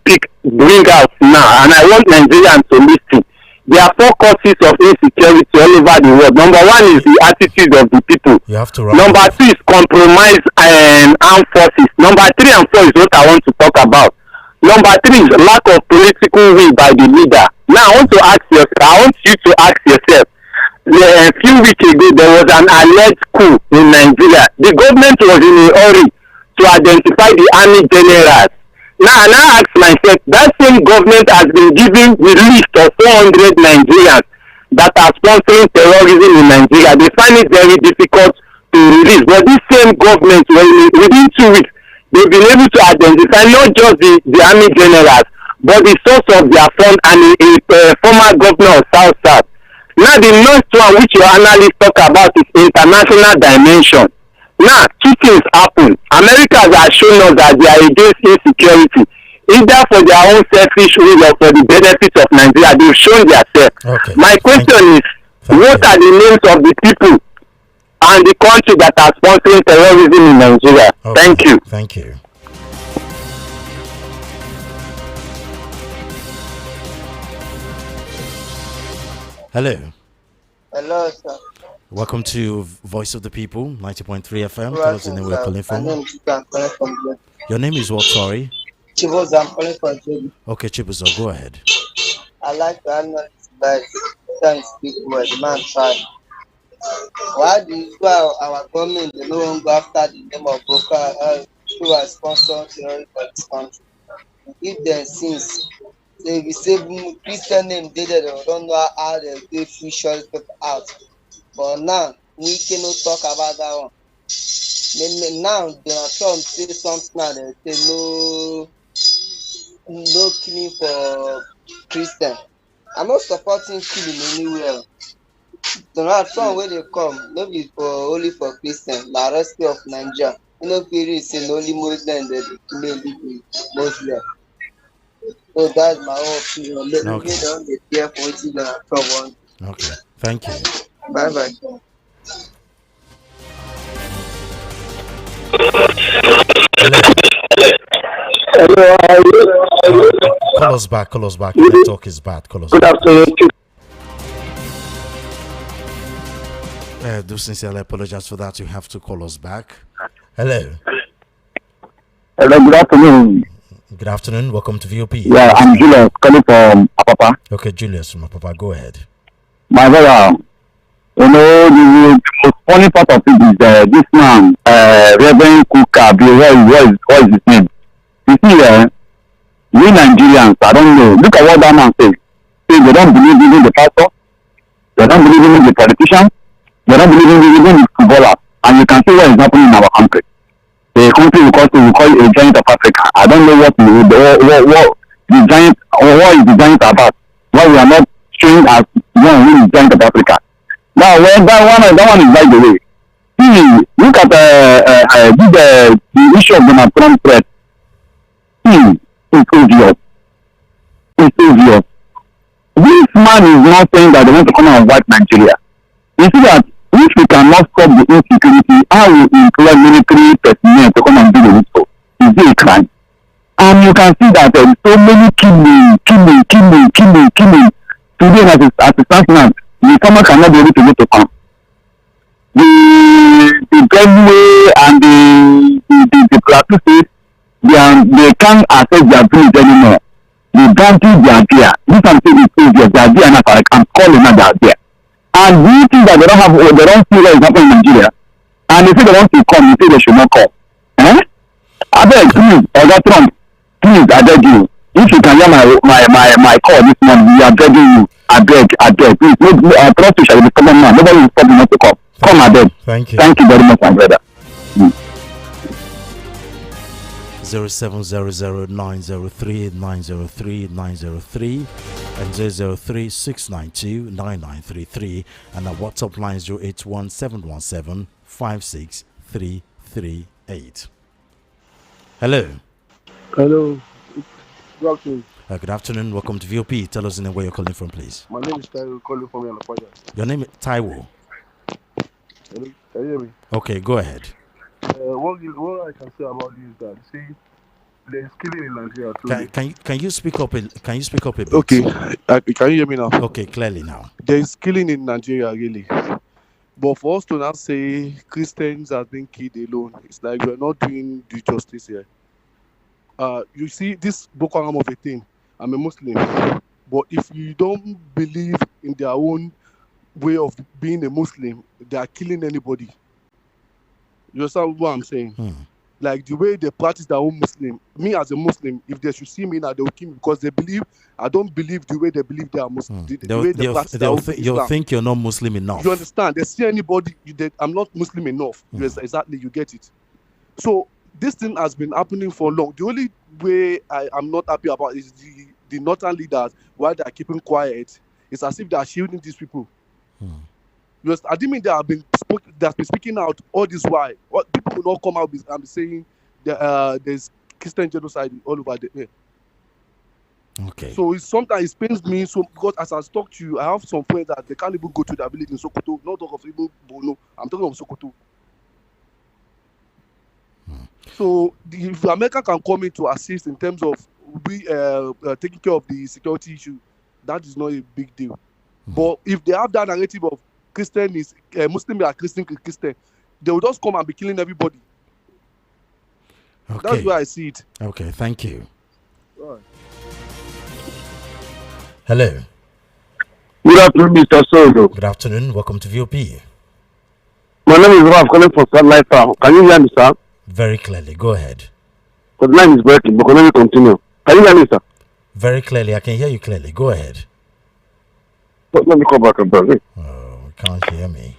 bring out now, and I want Nigerians to listen. There are 4 causes of insecurity all over the world. Number one is the attitude of the people. You have to Number two is compromise and armed forces. Number 3 and 4 is what I want to talk about. Number 3 is lack of political will by the leader. Now, I want you to ask yourself. A few weeks ago, there was an alleged coup in Nigeria. The government was in a hurry to identify the army generals. Now, and I ask myself, that same government has been giving the list of 400 Nigerians that are sponsoring terrorism in Nigeria. They find it very difficult to to release. But this same government, within 2 weeks, they've been able to identify not just the army generals, but the source of their fund and a former governor of South South. Now the next one which your analysts talk about is international dimension. Now 2 things happen. America has shown us that they are against insecurity, either for their own selfish will or for the benefit of Nigeria. They've shown themselves. Okay. My question is, what are the names of the people and the country that are sponsoring terrorism in Nigeria? Okay. Thank you. Thank you. Hello. Hello, sir. Welcome to Voice of the People, 90.3 FM. Tell us the name we're calling from. My name is Chika. I'm calling from Jogi. Your name is what, sorry? Chiboza, I'm calling from Jogi. Okay, Chibuzo, go ahead. I like to analyze that trying to speak well. The man tried. Why our government they no longer go after the name of Boko Haram who are sponsoring terrorism for this country? If them since they be say Christian name they don't know how they do free short people out. But now we cannot talk about that one. Now Donald Trump say something now they say no killing for Christian. I'm not supporting killing anywhere. Donald Trump when they come, no be for only for Christian, the rest of Nigeria. You know, period say only Muslim they kill Muslim. So that's my own opinion. Let me don't get here for what you Donald Trump want. Okay, thank you. Bye bye. Hello. Call us back. The network is bad. Call us Good back. afternoon. I do sincerely apologize for that. You have to call us back. Hello. Hello, good afternoon. Good afternoon. Welcome to VOP. Yeah, I'm Julius calling from Apapa. Okay, Julius from Papa, go ahead. My brother, you know, the most funny part of it is this man, Reverend Kuka, what is his name? You see, we Nigerians, I don't know, look at what that man says. Say they don't believe in the pastor, they don't believe in the politician, they don't believe in the footballer, and you can see what is happening in our country. The country we call it a giant of Africa. I don't know what the giant, or what is the giant about. Why we are not showing as one who is giant of Africa. Now, when that one is by the way. See, look at the issue of Donald Trump threat. It's obvious. This man is not saying that they want to come and wipe Nigeria. You see that if we cannot stop the insecurity, how will employ military personnel to come and do the ritual? Is it a crime? And you can see that there is so many killing. Today, as it stands now, the farmer cannot be able to go to farm. The Benue and the Plateau State, they can't access their village anymore. The bounties they are there. This I'm saying is obvious. They are there now. I'm calling now they are there. And do you think that they don't see what is happening in Nigeria? And they say they want to come, you say they should not come. I beg, please, Oga Trump, please, I beg you. If you can hear my call this morning, we are begging you. I beg, please. I trust you shall be coming now. Nobody will stop you not to come. Come, I beg. Thank you. Thank you very much, my brother. 0700903 and 003692993 and our WhatsApp line 0817175638. Hello. Hello. Good afternoon. Good afternoon. Welcome to VOP. Tell us the name where you're calling from, please. My name is Taiwo, calling from Yanapaja. Your name is Taiwo. Hello. Can you hear me? Okay, go ahead. What I can say about this is that see, there's killing in Nigeria too. Can you speak up? Can you speak up a bit? Okay. Can you hear me now? Okay, clearly now. There's killing in Nigeria really, but for us to now say Christians have been killed alone, it's like we're not doing the justice here. You see, this Boko Haram of a thing. I'm a Muslim, but if you don't believe in their own way of being a Muslim, they are killing anybody. You understand what I'm saying? Like the way they practice their own Muslim. Me as a Muslim, if they should see me now, they will kill me because they believe. I don't believe the way they believe they are Muslim. The way they practice their own You'll think you're not Muslim enough. You understand? They see anybody, I'm not Muslim enough. Yes, exactly, you get it. So this thing has been happening for long. The only way I am not happy about is the northern leaders, while they are keeping quiet, it's as if they are shielding these people. Because I didn't mean they have been speaking out all this while. People will not come out and be saying there's Christian genocide all over the Okay. So sometimes it pains me so because as I talk to you, I have some friends that they can't even go to their village in Sokoto. Not talk of even Bono. I'm talking of Sokoto. So if America can come in to assist in terms of taking care of the security issue, that is not a big deal. But if they have that narrative of Christian is Muslim are Christian, they will just come and be killing everybody. Okay. That's where I see it. Okay, thank you. All right. Hello. Good afternoon, Mr. Sodo. Good afternoon. Welcome to VOP. My name is Ralph calling from Sunlight Town. Can you hear me, sir? Very clearly. Go ahead. The line is breaking, but let me continue. Can you hear me, sir? Very clearly. I can hear you clearly. Go ahead. Let me call back about it. Oh, you can't hear me.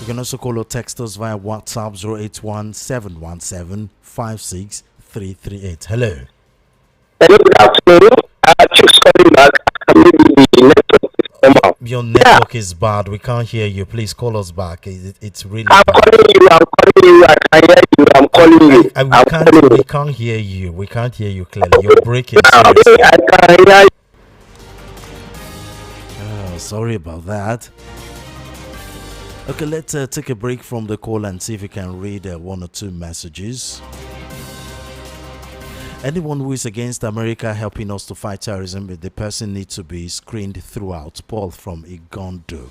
You can also call or text us via WhatsApp 081-717-56338. Hello. Hello, good afternoon. Just calling back. Your network is bad. We can't hear you. Please call us back. It's really I'm bad. calling you. I can hear you. I'm calling you. We can't hear you. We can't hear you clearly. You're breaking. I can hear you. Oh, sorry about that. Okay, let's take a break from the call and see if we can read one or two messages. Anyone who is against America helping us to fight terrorism, the person needs to be screened throughout. Paul from Igondo.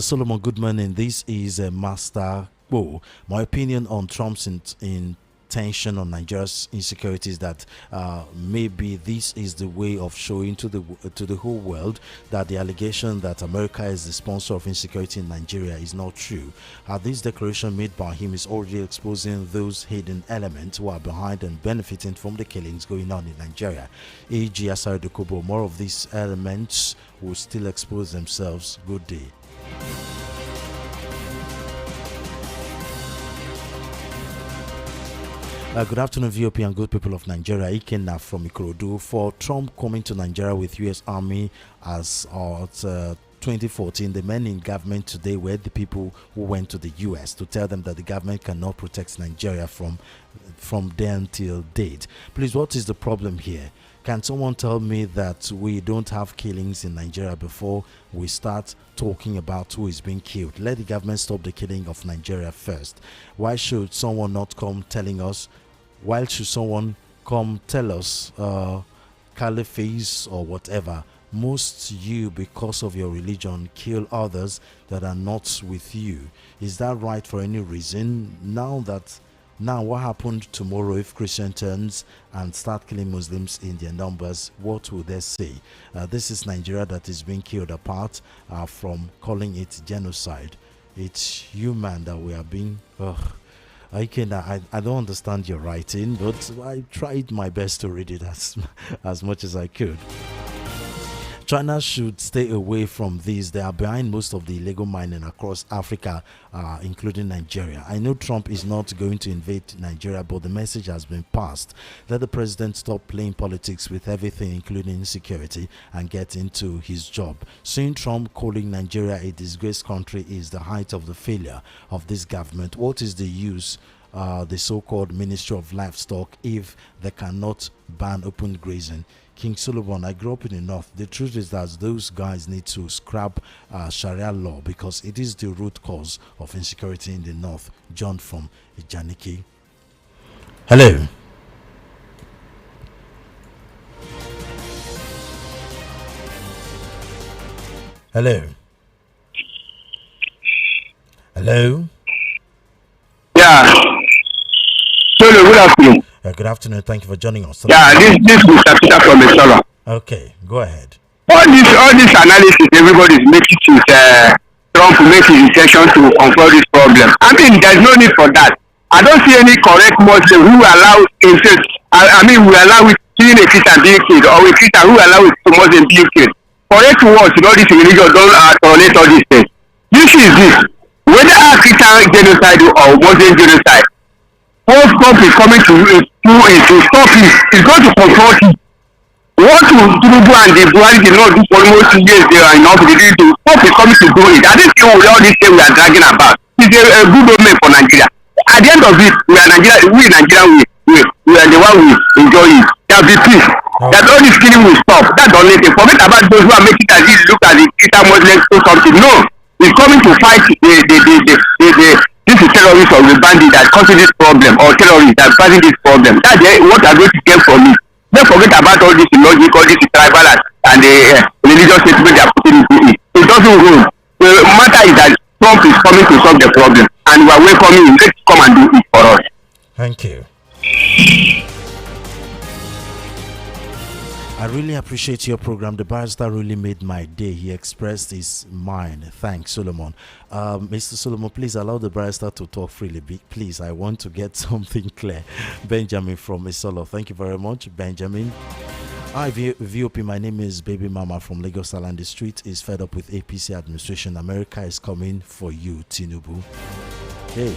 Solomon, good morning. This is Master Bo. My opinion on Trump's intention on Nigeria's insecurity is that maybe this is the way of showing to the whole world that the allegation that America is the sponsor of insecurity in Nigeria is not true. This declaration made by him is already exposing those hidden elements who are behind and benefiting from the killings going on in Nigeria. A.G. Asari Dokubo, more of these elements will still expose themselves. Good day. Good afternoon, VOP and good people of Nigeria. Ikenna from Ikorodu. For Trump coming to Nigeria with U.S. Army as 2014, the men in government today were the people who went to the U.S. to tell them that the government cannot protect Nigeria from then till date. Please, what is the problem here? Can someone tell me that we don't have killings in Nigeria before we start talking about who is being killed? Let the government stop the killing of Nigeria first. Why should someone not come telling us? Why should someone come tell us caliphate or whatever? Most you, because of your religion, kill others that are not with you. Is that right for any reason? Now, what happened tomorrow if Christian turns and start killing Muslims in their numbers? What will they say? This is Nigeria that is being killed apart from calling it genocide. It's human that we are being... I don't understand your writing, but I tried my best to read it as much as I could. China should stay away from these. They are behind most of the illegal mining across Africa, including Nigeria. I know Trump is not going to invade Nigeria, but the message has been passed. Let the president stop playing politics with everything, including security, and get into his job. Seeing Trump calling Nigeria a disgraced country is the height of the failure of this government. What is the use the so-called Ministry of Livestock if they cannot ban open grazing? King Solomon, I grew up in the north. The truth is that those guys need to scrap Sharia law because it is the root cause of insecurity in the north. John from Ijaniki. Hello. Hello. Hello. Yeah. Hello, good afternoon. Good afternoon. Thank you for joining us. Yeah, this is Mr. Peter from Esala. Okay, go ahead. All this analysis everybody is making is Trump will make his intention to confront this problem. I mean, there's no need for that. I don't see any correct Muslim who allow himself. Who allow it killing a Christian being killed, or a Christian who allow it to Muslim being killed. Correct words in all this religion don't tolerate all these things. The issue is this: whether a Christian genocide or Muslim genocide, what Trump is coming to do is to stop it. He's going to confront it. What Tinubu and the Buhari did not do for almost 2 years they are enough to do. Trump is coming to do it. I don't think all this thing we are dragging about. It's a good omen for Nigeria. At the end of it, we are Nigeria. We are the one we enjoy it. There will be peace. That all this killing will stop. That's the only thing. Forget about those who are making it as if look at the Christian Muslims or something. No, he's coming to fight this is terrorist or the bandit that causes this problem, or terrorist that causing this problem. That's what are going to get from it. Don't forget about all this logic, all this tribal and the religious statement they are putting into it. It doesn't hold. The matter is that Trump is coming to solve the problem, and we are welcoming him. Let's come and do it for us. Thank you. I really appreciate your program. The barrister really made my day. He expressed his mind. Thanks, Solomon. Mr. Solomon, please allow the barrister to talk freely. Please, I want to get something clear. Benjamin from Isolo. Thank you very much, Benjamin. Hi, VOP. My name is Baby Mama from Lagos Island. The street is fed up with APC administration. America is coming for you, Tinubu. Hey.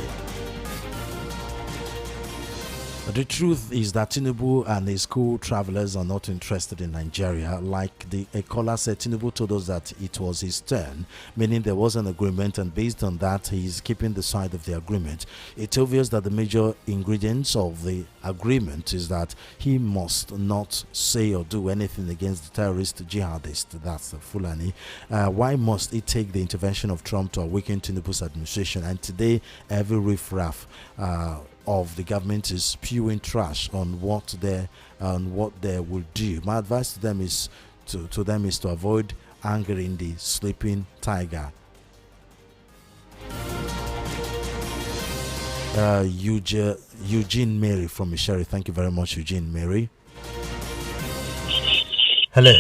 The truth is that Tinubu and his co-travelers are not interested in Nigeria. Like a caller said, Tinubu told us that it was his turn, meaning there was an agreement, and based on that, he is keeping the side of the agreement. It's obvious that the major ingredients of the agreement is that he must not say or do anything against the terrorist jihadist, that's the Fulani. Why must it take the intervention of Trump to awaken Tinubu's administration? And today, every riffraff of the government is spewing trash on what they will do. My advice to them is to avoid angering the sleeping tiger. Eugene Mary from Mishari. Thank you very much, Eugene Mary. Hello.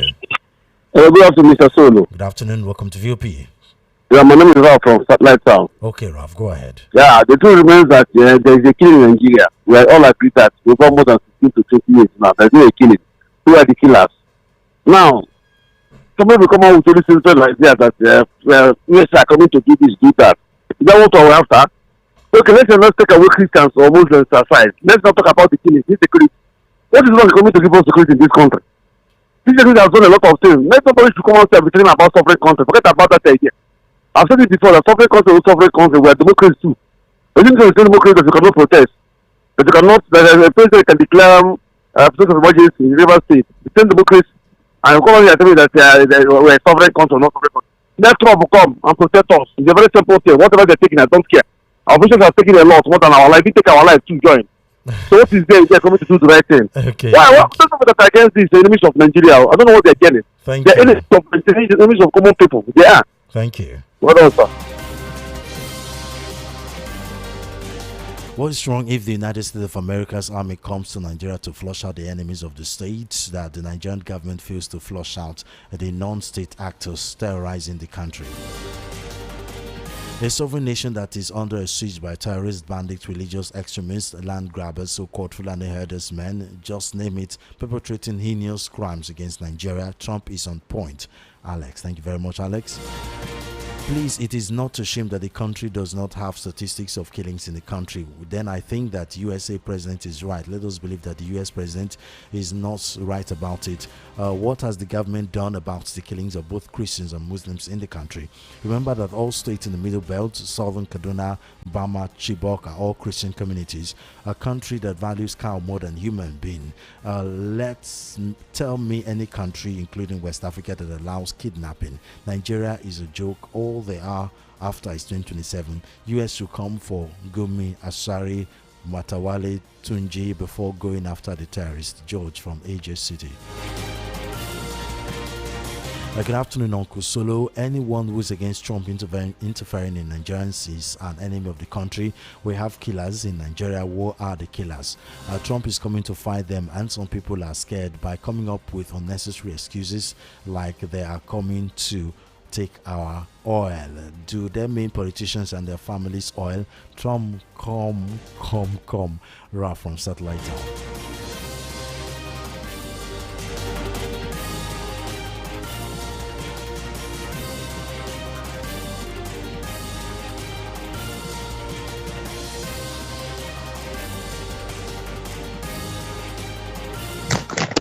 Good afternoon, Mr. Solo. Good afternoon. Welcome to VOP. Yeah, my name is Ralph from Satellite Town. Okay, Ralph, go ahead. Yeah, the truth remains that there is a killing in Nigeria. We are all agree that we've got more than 15 to 20 years now. There's no a killing. Who are the killers? Now, somebody will come out with a solution like that US are coming to do this, do that. Is that what we're after? Okay, let's take away Christians or Muslims aside. Let's not talk about the killing, insecurity. What is not coming to give us security in this country? This country has done a lot of things. Let somebody should come out and be telling about sovereign country. Forget about that idea. I've said it before, that sovereign country, we are democracy too. We think it's democracy that you cannot protest. That you cannot, that a president can declare a state of emergency in River State. The same democracy. And come on here and tell me that we're a sovereign country or not sovereign country. Let Trump come and protect us. It's a very simple thing. Whatever they're taking, I don't care. Our officials are taking a lot more than our life. We take our life to join. So what is there? They're coming to do the right thing. Okay. Why? What that are against these enemies of Nigeria? I don't know what they're getting. They're enemies of common people. They are. Thank you. What else, sir? What is wrong if the United States of America's army comes to Nigeria to flush out the enemies of the state that the Nigerian government fails to flush out the non-state actors terrorizing the country? A sovereign nation that is under a siege by terrorists, bandits, religious extremists, land grabbers, so-called Fulani herders men, just name it, perpetrating heinous crimes against Nigeria. Trump is on point. Alex, thank you very much, Alex. Please, it is not a shame that the country does not have statistics of killings in the country. Then I think that USA president is right. Let us believe that the US president is not right about it. What has the government done about the killings of both Christians and Muslims in the country? Remember that all states in the Middle Belt, Southern Kaduna, Bama, Chibok are all Christian communities. A country that values cow more than human being. Let's tell me any country, including West Africa, that allows kidnapping. Nigeria is a joke. All they are after is 2027. US should come for Gumi, Asari, Matawale, Tunji before going after the terrorists. George from AJ City. Good afternoon, Uncle Solo. Anyone who is against Trump interfering in Nigerians is an enemy of the country. We have killers in Nigeria. Who are the killers? Trump is coming to fight them, and some people are scared by coming up with unnecessary excuses like they are coming to take our oil. Do their main politicians and their families oil? Trump, come. Ra from Satellite Town.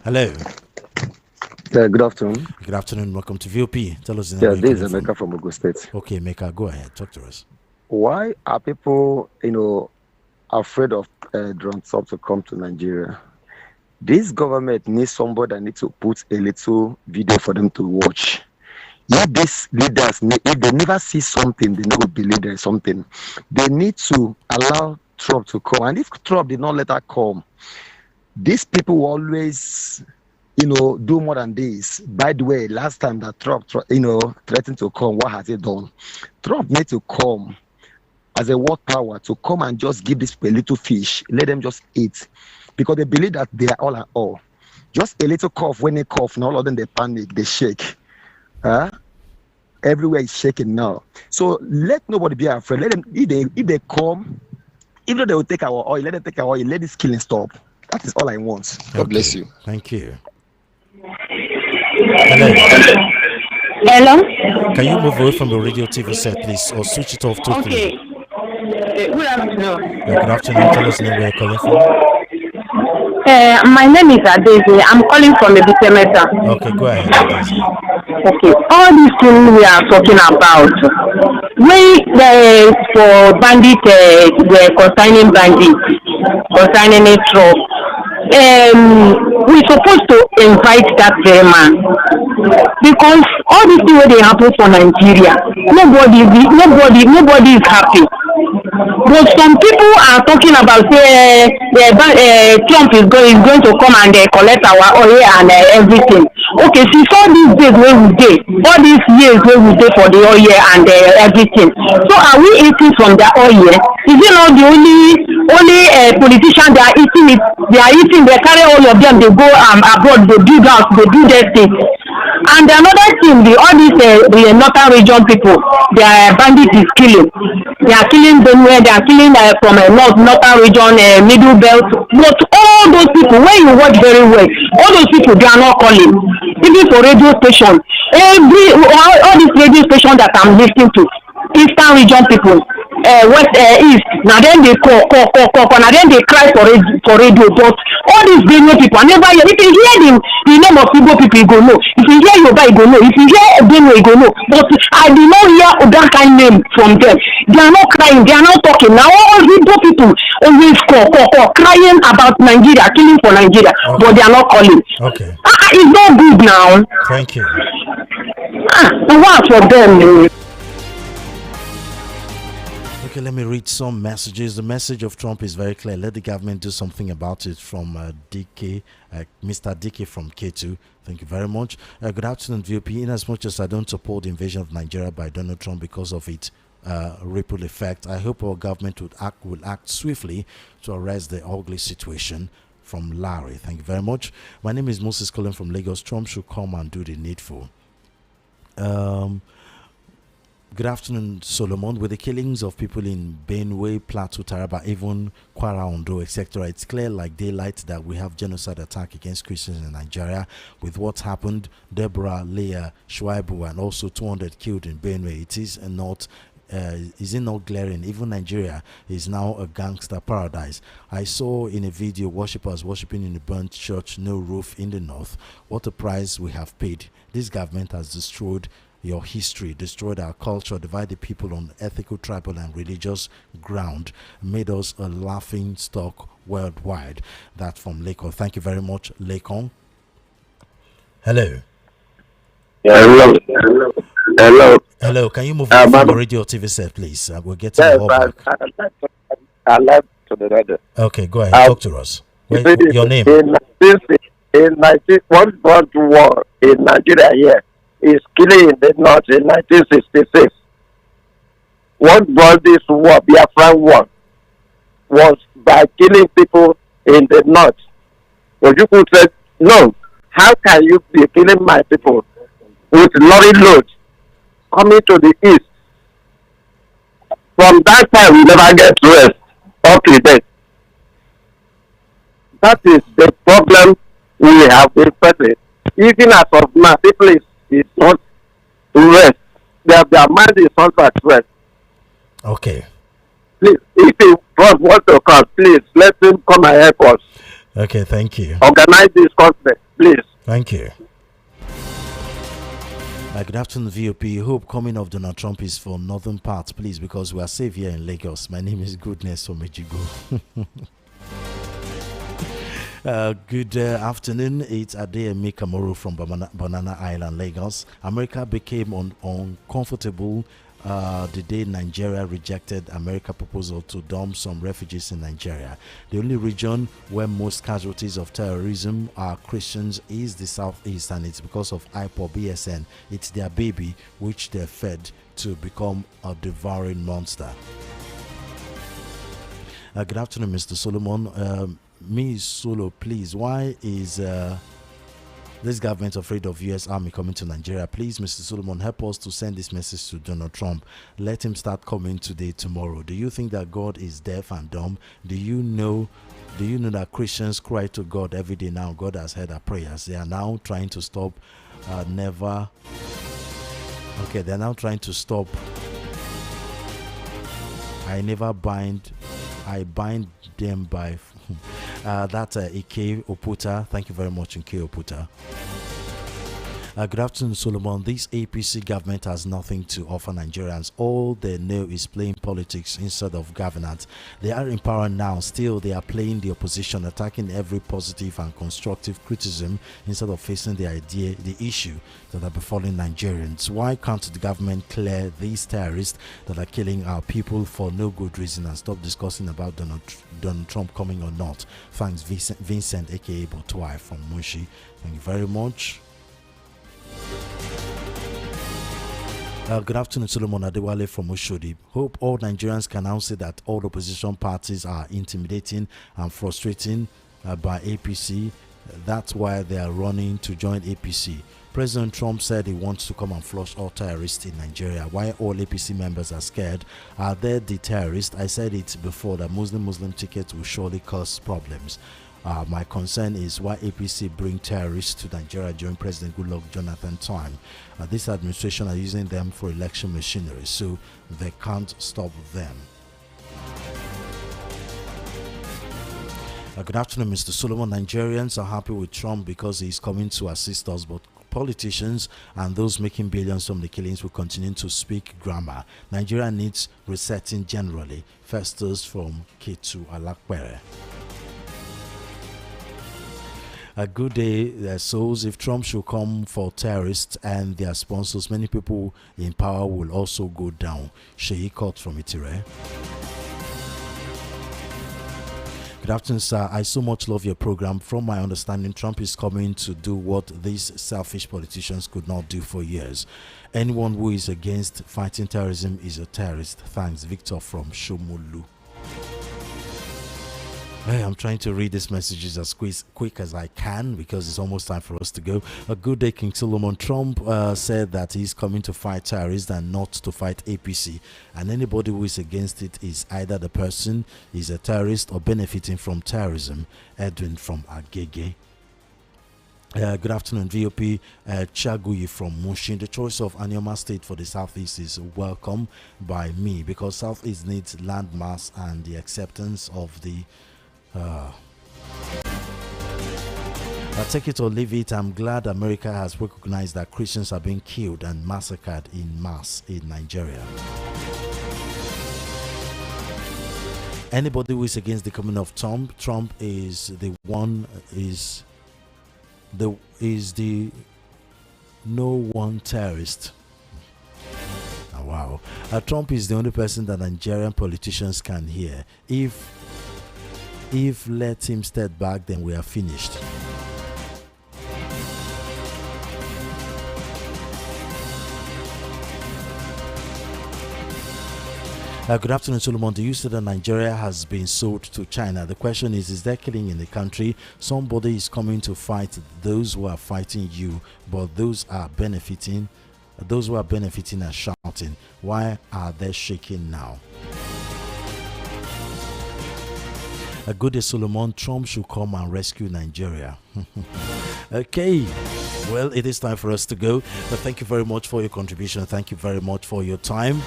Hello. Good afternoon. Good afternoon. Welcome to VOP. Tell us the Yeah, name. this is Emeka from Ogun State. Okay, Emeka, go ahead. Talk to us. Why are people, afraid of Donald Trump to come to Nigeria? This government needs somebody that needs to put a little video for them to watch. If these leaders, if they never see something, they never believe there is something. They need to allow Trump to come. And if Trump did not let her come, these people will always, do more than this. By the way, last time that Trump, threatened to come, what has he done? Trump needs to come as a world power to come and just give this people a little fish, let them just eat, because they believe that they are all at all. Just a little cough, when they cough, and all of them they panic, they shake. Everywhere is shaking now. So let nobody be afraid. Let them, if they come, even though they will take our oil, let them take our oil. Let this killing stop. That is all I want. God bless you. Thank you. Hello. Hello? Can you move away from the radio TV set, please, or switch it off totally? Okay. Good afternoon. Good afternoon. Tell us the name where you're calling from. My name is Adeze. I'm calling from Ebitemeta. Okay, go ahead. Adeze. Okay. All these things we are talking about, for bandit, concerning bandits, concerning a truck, we're supposed to invite that very man, because all these things where they happen for Nigeria, nobody is happy. But some people are talking about Trump is going to come and collect our oil and everything. Okay, since all these days where we did, all these years where we did for the oil and everything, so are we eating from the oil? Is it not the only politician they are eating it? They are eating. They carry all of them. They go abroad. They do that. They do their thing. And another thing, all these the northern region people, their bandit is killing. They are killing them where they are killing from northern region, middle belt. But all those people, when you watch very well, all those people they are not calling. Even for radio station, all these radio stations that I'm listening to, eastern region people, west east, now then they call, now then they cry for radio. But all these radio people, I never hear. If you hear the name of Igbo people, you go know. If you hear Yoruba, you go know. If you hear Benue, you go know. But I did not hear that kind of name from them. They are not crying. They are not talking. Now all Igbo people always call, crying about Nigeria, killing for Nigeria, okay. But they are not calling. Okay. It's not good now. Thank you. What for them? Okay, let me read some messages. The message of Trump is very clear. Let the government do something about it, from DK, Mr. DK from K2. Thank you very much. Good afternoon, VOP. In as much as I don't support the invasion of Nigeria by Donald Trump because of its ripple effect, I hope our government will act swiftly to arrest the ugly situation. From Larry. Thank you very much. My name is Moses calling from Lagos. Trump should come and do the needful. Good afternoon, Solomon. With the killings of people in Benue, Plateau, Taraba, even Kwara, Ondo, etc., it's clear like daylight that we have genocide attack against Christians in Nigeria. With what's happened, Deborah, Leah, Shuaibu, and also 200 killed in Benue, it is not. Is it not glaring? Even Nigeria is now a gangster paradise. I saw in a video worshippers worshiping in a burnt church, no roof in the north. What a price we have paid. This government has destroyed your history, destroyed our culture, divided people on ethical, tribal, and religious ground, made us a laughing stock worldwide. That's from Lekon. Thank you very much, Lekon. Hello. Hello. Can you move from the radio TV set, please? We're getting back. I like to the radio. Okay, go ahead. Talk to us. Your name? In 1941 in Nigeria here, is killing in the north in 1966. What brought this war, Biafran war, was by killing people in the north. Ojukwu said, no, how can you be killing my people with lorry loads coming to the east? From that time, we never get rest up to date. That is the problem we have been facing. Even as of now, people is not rest. Their mind is not at rest. Okay. Please, if you want to come, please let him come and help us. Okay, thank you. Organize this conference, please. Thank you. Good afternoon, VOP. Hope coming of Donald Trump is for northern part, please, because we are safe here in Lagos. My name is Goodness from Ejigo. Good afternoon. It's Adeyemi Kamoro from Banana Island, Lagos. America became uncomfortable the day Nigeria rejected America's proposal to dump some refugees in Nigeria. The only region where most casualties of terrorism are Christians is the southeast, and it's because of IPOB BSN. It's their baby which they fed to become a devouring monster. Good afternoon, Mr. Solomon. Me Solo, please. Why is this government afraid of U.S. Army coming to Nigeria? Please, Mr. Solomon, help us to send this message to Donald Trump. Let him start coming today, tomorrow. Do you think that God is deaf and dumb? Do you know that Christians cry to God every day now? God has heard our prayers. They are now trying to stop. They're now trying to stop. I bind them by. That's Ike Oputa. Thank you very much, Ike Oputa. Good afternoon, Solomon. This APC government has nothing to offer Nigerians. All they know is playing politics instead of governance. They are in power now. Still, they are playing the opposition, attacking every positive and constructive criticism instead of facing the issue that are befalling Nigerians. Why can't the government clear these terrorists that are killing our people for no good reason and stop discussing about Donald Trump coming or not? Thanks, Vincent aka Botwai from Mushi. Thank you very much. Good afternoon, Solomon Adewale from Oshodi. Hope all Nigerians can now say that all opposition parties are intimidating and frustrating by APC. That's why they are running to join APC. President Trump said he wants to come and flush all terrorists in Nigeria. Why all APC members are scared? Are they the terrorists? I said it before that Muslim tickets will surely cause problems. My concern is why APC bring terrorists to Nigeria during President Goodluck Jonathan time. This administration are using them for election machinery, so they can't stop them. Good afternoon, Mr. Solomon. Nigerians are happy with Trump because he's coming to assist us, but politicians and those making billions from the killings will continue to speak grammar. Nigeria needs resetting generally. Festus from Ketu Alakwere. A good day, souls. If Trump should come for terrorists and their sponsors, many people in power will also go down. Sheyi Kot from Itire. Good afternoon, sir. I so much love your program. From my understanding, Trump is coming to do what these selfish politicians could not do for years. Anyone who is against fighting terrorism is a terrorist. Thanks, Victor from Shomolu. I'm trying to read these messages as quick as I can because it's almost time for us to go. A good day, King Solomon. Trump said that he's coming to fight terrorists and not to fight APC. And anybody who is against it is either the person is a terrorist or benefiting from terrorism. Edwin from Agege. Good afternoon, VOP. Chaguyi from Mushin. The choice of Anyama State for the Southeast is welcome by me because Southeast needs land mass and the acceptance of the I take it or leave it. I'm glad America has recognized that Christians are being killed and massacred in mass in Nigeria. Anybody who is against the coming of Trump is the no one terrorist. Oh, wow. Trump is the only person that Nigerian politicians can hear. If let him step back, then we are finished. Good afternoon, Solomon. Do you say that Nigeria has been sold to China? The question is there killing in the country? Somebody is coming to fight those who are fighting you, but those who are benefiting are shouting. Why are they shaking now? A good day, Solomon. Trump should come and rescue Nigeria. Okay. Well, it is time for us to go. But thank you very much for your contribution. Thank you very much for your time.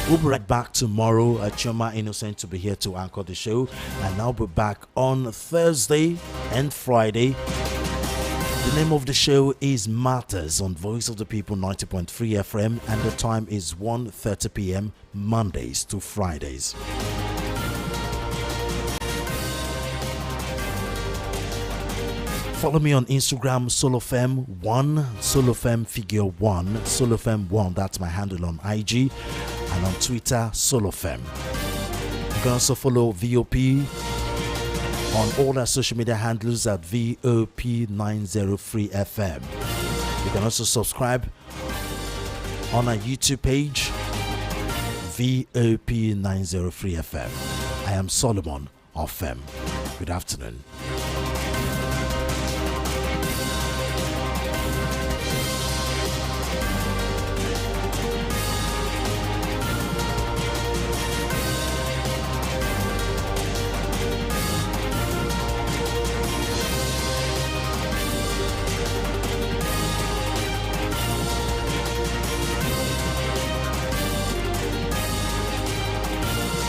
We'll be right back tomorrow. Choma Innocent to be here to anchor the show. And I'll be back on Thursday and Friday. The name of the show is Matters on Voice of the People 90.3 FM. And the time is 1:30 p.m. Mondays to Fridays. Follow me on Instagram, SoloFem1, SoloFem1, SoloFem1. That's my handle on IG, and on Twitter, SoloFem. You can also follow VOP on all our social media handles at VOP903FM. You can also subscribe on our YouTube page, VOP903FM. I am Solomon of Fem. Good afternoon.